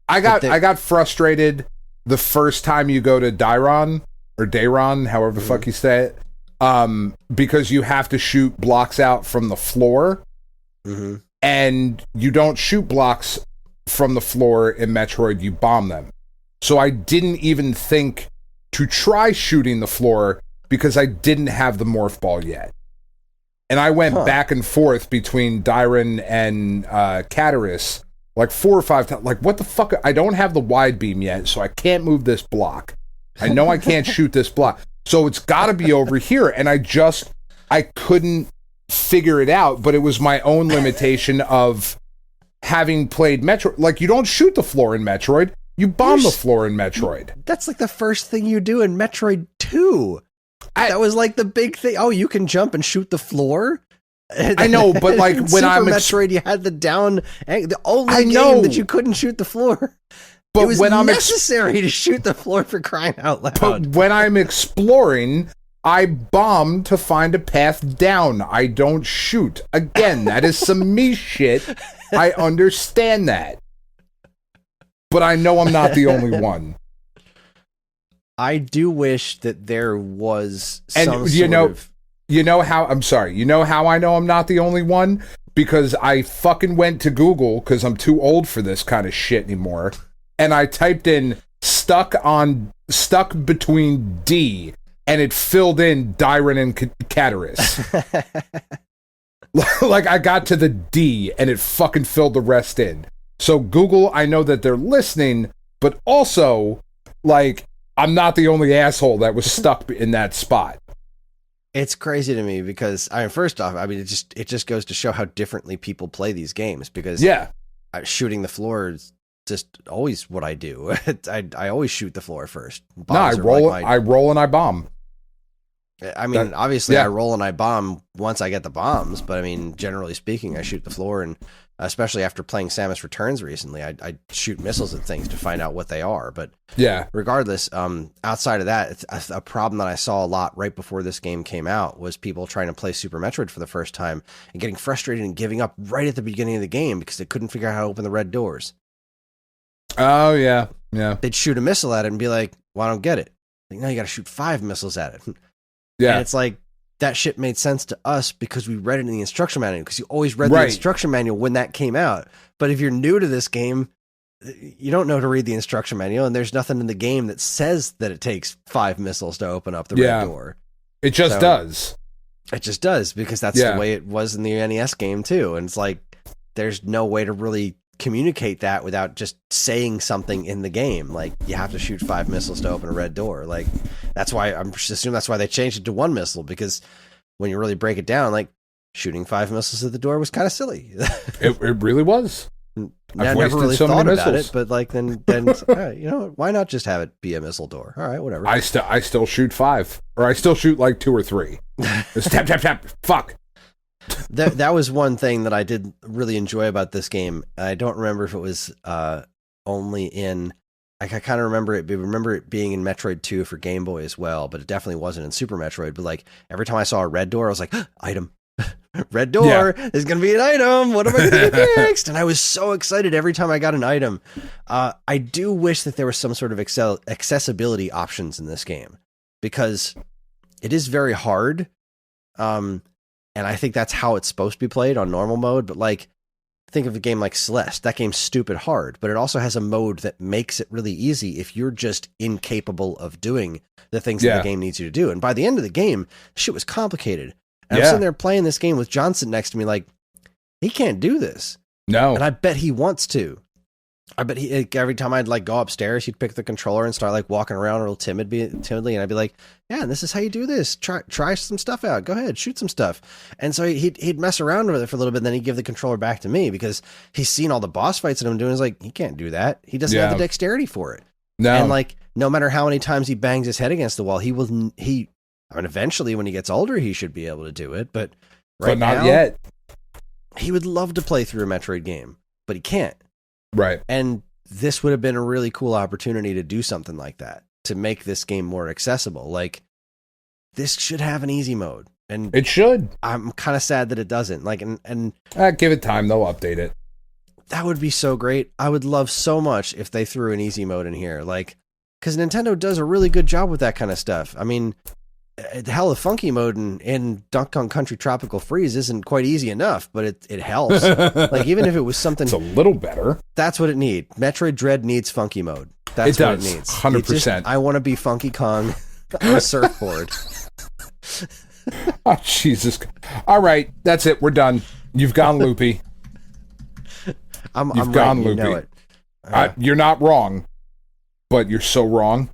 I got frustrated the first time you go to Dairon, or Dayron, however the fuck you say it, because you have to shoot blocks out from the floor, and you don't shoot blocks from the floor in Metroid, you bomb them. So I didn't even think to try shooting the floor because I didn't have the morph ball yet. And I went back and forth between Dyron and Tetris like 4 or 5 times. Like, what the fuck? I don't have the wide beam yet, so I can't move this block. I know I can't shoot this block. So it's got to be over here. And I couldn't figure it out, but it was my own limitation of having played Metroid. Like, you don't shoot the floor in Metroid. You bomb the floor in Metroid. That's like the first thing you do in Metroid 2. That was like the big thing. Oh, you can jump and shoot the floor? I know, but like when Super I'm Metroid, you had the only game that you couldn't shoot the floor. But it was when necessary to shoot the floor, for crying out loud. But when I'm exploring, I bomb to find a path down. I don't shoot. Again, that is some me shit. I understand that. But I know I'm not the only one. I do wish that there was some you know how I know I'm not the only one? Because I fucking went to Google, because I'm too old for this kind of shit anymore. And I typed in stuck between D, and it filled in Dyron and Tetris. Like, I got to the D, and it fucking filled the rest in. So Google, I know that they're listening, but also, like, I'm not the only asshole that was stuck in that spot. It's crazy to me because, first off, it just goes to show how differently people play these games. Because shooting the floor is just always what I do. I always shoot the floor first. I roll and I bomb. Obviously, I roll and I bomb once I get the bombs, but generally speaking, I shoot the floor, and especially after playing Samus Returns recently, I shoot missiles at things to find out what they are. But regardless, outside of that, it's a problem that I saw a lot right before this game came out was people trying to play Super Metroid for the first time and getting frustrated and giving up right at the beginning of the game because they couldn't figure out how to open the red doors. Oh, yeah. They'd shoot a missile at it and be like, well, I don't get it. Like, no, you got to shoot 5 missiles at it. Yeah. And it's like, that shit made sense to us because we read it in the instruction manual, because you always read the instruction manual when that came out. But if you're new to this game, you don't know to read the instruction manual, and there's nothing in the game that says that it takes 5 missiles to open up the red door. It just does. It just does, because that's the way it was in the NES game too. And it's like, there's no way to really communicate that without just saying something in the game. Like, you have to shoot 5 missiles to open a red door. Like, that's why I'm just assuming that's why they changed it to 1 missile, because when you really break it down, like, shooting 5 missiles at the door was kind of silly. It really was. I never really thought about it, but like then why not just have it be a missile door? All right, whatever. I still shoot 5, or I still shoot like 2 or 3. Just tap tap tap. Fuck. That was one thing that I did really enjoy about this game. I don't remember if it was only in. I kind of remember it being in Metroid 2 for Game Boy as well, but it definitely wasn't in Super Metroid. But like, every time I saw a red door, I was like, item. Red door is going to be an item. What am I going to do next? And I was so excited every time I got an item. I do wish that there was some sort of accessibility options in this game, because it is very hard. And I think that's how it's supposed to be played on normal mode. But like, think of a game like Celeste. That game's stupid hard, but it also has a mode that makes it really easy if you're just incapable of doing the things that the game needs you to do. And by the end of the game, shit was complicated. And I'm sitting there playing this game with Johnson next to me, like, he can't do this. No. And I bet he wants to. I bet he, every time I'd like go upstairs, he'd pick the controller and start like walking around real timidly, and I'd be like, yeah, and this is how you do this. Try some stuff out. Go ahead, shoot some stuff. And so he'd mess around with it for a little bit, and then he'd give the controller back to me, because he's seen all the boss fights that I'm doing. He's like, he can't do that. He doesn't have the dexterity for it. No. And like, no matter how many times he bangs his head against the wall, eventually when he gets older, he should be able to do it. But not now, yet. He would love to play through a Metroid game, but he can't. Right. And this would have been a really cool opportunity to do something like that, to make this game more accessible. Like, this should have an easy mode, and it should. I'm kind of sad that it doesn't. Like, and give it time, they'll update it. That would be so great. I would love so much if they threw an easy mode in here, like, because Nintendo does a really good job with that kind of stuff. I mean, hell, the funky mode in Donkey Kong Country Tropical Freeze isn't quite easy enough, but it helps. Like, even if it was something, it's a little better. That's what it needs. Metroid Dread needs funky mode. That's what it needs. 100%. I want to be Funky Kong on a surfboard. Oh, Jesus. All right, that's it. We're done. You've gone loopy. I'm You've right, gone you loopy. know it. You're not wrong, but you're so wrong.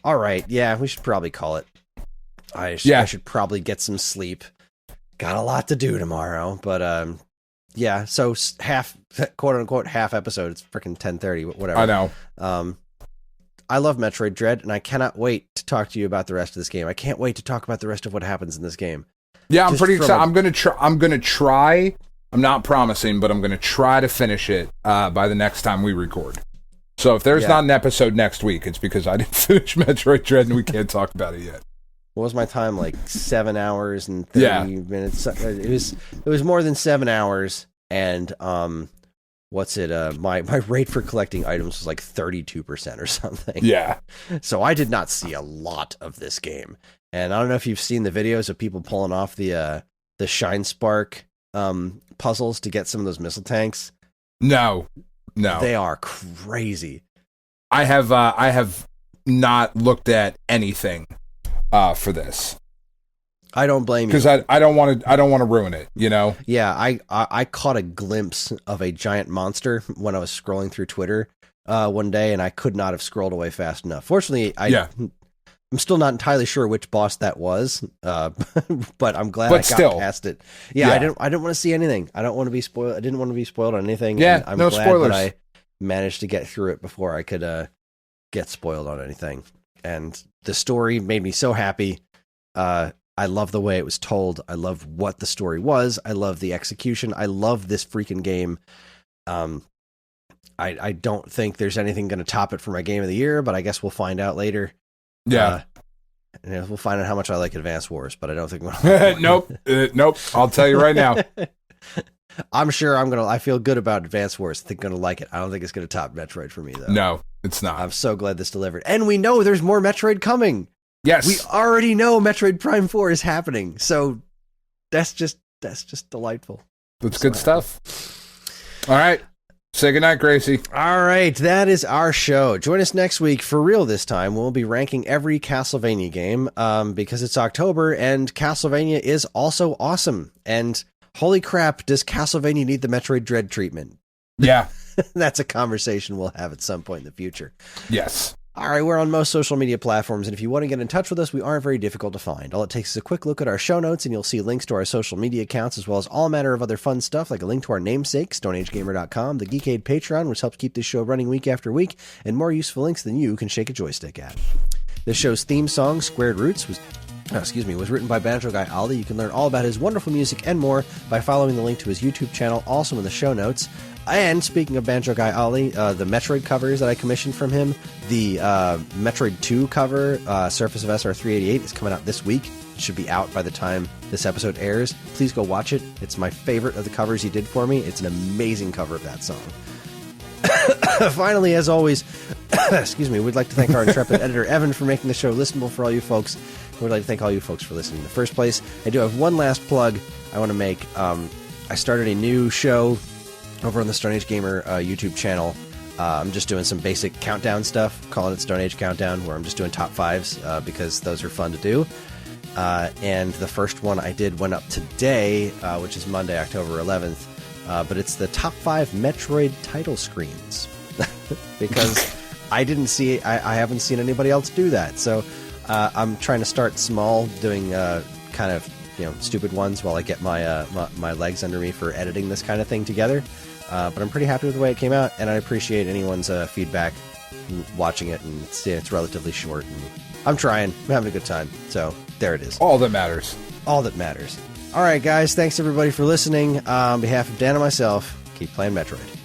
All right, yeah, we should probably call it. I should probably get some sleep. Got a lot to do tomorrow, but yeah. So half, quote unquote, half episode. It's freaking 10:30, whatever. I know. I love Metroid Dread, and I cannot wait to talk to you about the rest of this game. I can't wait to talk about the rest of what happens in this game. Yeah, I'm pretty excited. I'm gonna try. I'm not promising, but I'm gonna try to finish it by the next time we record. So if there's not an episode next week, it's because I didn't finish Metroid Dread and we can't talk about it yet. What was my time? Like 7 hours and 30 minutes. It was more than 7 hours, and what's it? My rate for collecting items was like 32% or something. Yeah. So I did not see a lot of this game, and I don't know if you've seen the videos of people pulling off the Shine Spark puzzles to get some of those missile tanks. No. They are crazy. I have not looked at anything for this. I don't blame you, because I don't want to ruin it. You know. Yeah, I caught a glimpse of a giant monster when I was scrolling through Twitter one day, and I could not have scrolled away fast enough. Fortunately, I'm still not entirely sure which boss that was, but I'm glad I got past it. Yeah, I didn't want to see anything. I don't want to be spoiled. I didn't want to be spoiled on anything. Yeah, I'm no glad spoilers. that I managed to get through it before I could get spoiled on anything. And the story made me so happy. I love the way it was told. I love what the story was. I love the execution. I love this freaking game. I don't think there's anything going to top it for my game of the year, but I guess we'll find out later. Yeah. And we'll find out how much I like Advance Wars, but I don't think Nope. I'll tell you right now. I'm sure I feel good about Advance Wars. I think I'm going to like it. I don't think it's going to top Metroid for me, though. No, it's not. I'm so glad this delivered. And we know there's more Metroid coming. Yes. We already know Metroid Prime 4 is happening. So that's just delightful. That's good stuff. All right. Say goodnight, Gracie. All right, that is our show. Join us next week for real this time. We'll be ranking every Castlevania game because it's October and Castlevania is also awesome. And holy crap, does Castlevania need the Metroid Dread treatment? Yeah. That's a conversation we'll have at some point in the future. Yes. All right, we're on most social media platforms, and if you want to get in touch with us, we aren't very difficult to find. All it takes is a quick look at our show notes, and you'll see links to our social media accounts, as well as all manner of other fun stuff, like a link to our namesake, StoneAgeGamer.com, the Geekade Patreon, which helps keep this show running week after week, and more useful links than you can shake a joystick at. This show's theme song, Squared Roots, was written by Banjo Guy Ali. You can learn all about his wonderful music and more by following the link to his YouTube channel, also in the show notes. And speaking of Banjo Guy Ali, the Metroid covers that I commissioned from him, the Metroid 2 cover, Surface of SR388, is coming out this week. It should be out by the time this episode airs. Please go watch it. It's my favorite of the covers he did for me. It's an amazing cover of that song. Finally, as always, we'd like to thank our intrepid editor, Evan, for making the show listenable for all you folks. We'd like to thank all you folks for listening in the first place. I do have one last plug I want to make. I started a new show over on the Stone Age Gamer YouTube channel. I'm just doing some basic countdown stuff, calling it Stone Age Countdown, where I'm just doing top fives because those are fun to do. And the first one I did went up today, which is Monday, October 11th. But it's the top 5 Metroid title screens because I haven't seen anybody else do that. So I'm trying to start small, doing kind of stupid ones while I get my legs under me for editing this kind of thing together. But I'm pretty happy with the way it came out, and I appreciate anyone's feedback watching it. And it's relatively short, and I'm trying. I'm having a good time. So there it is. All that matters. All that matters. All right, guys. Thanks everybody for listening. On behalf of Dan and myself, keep playing Metroid.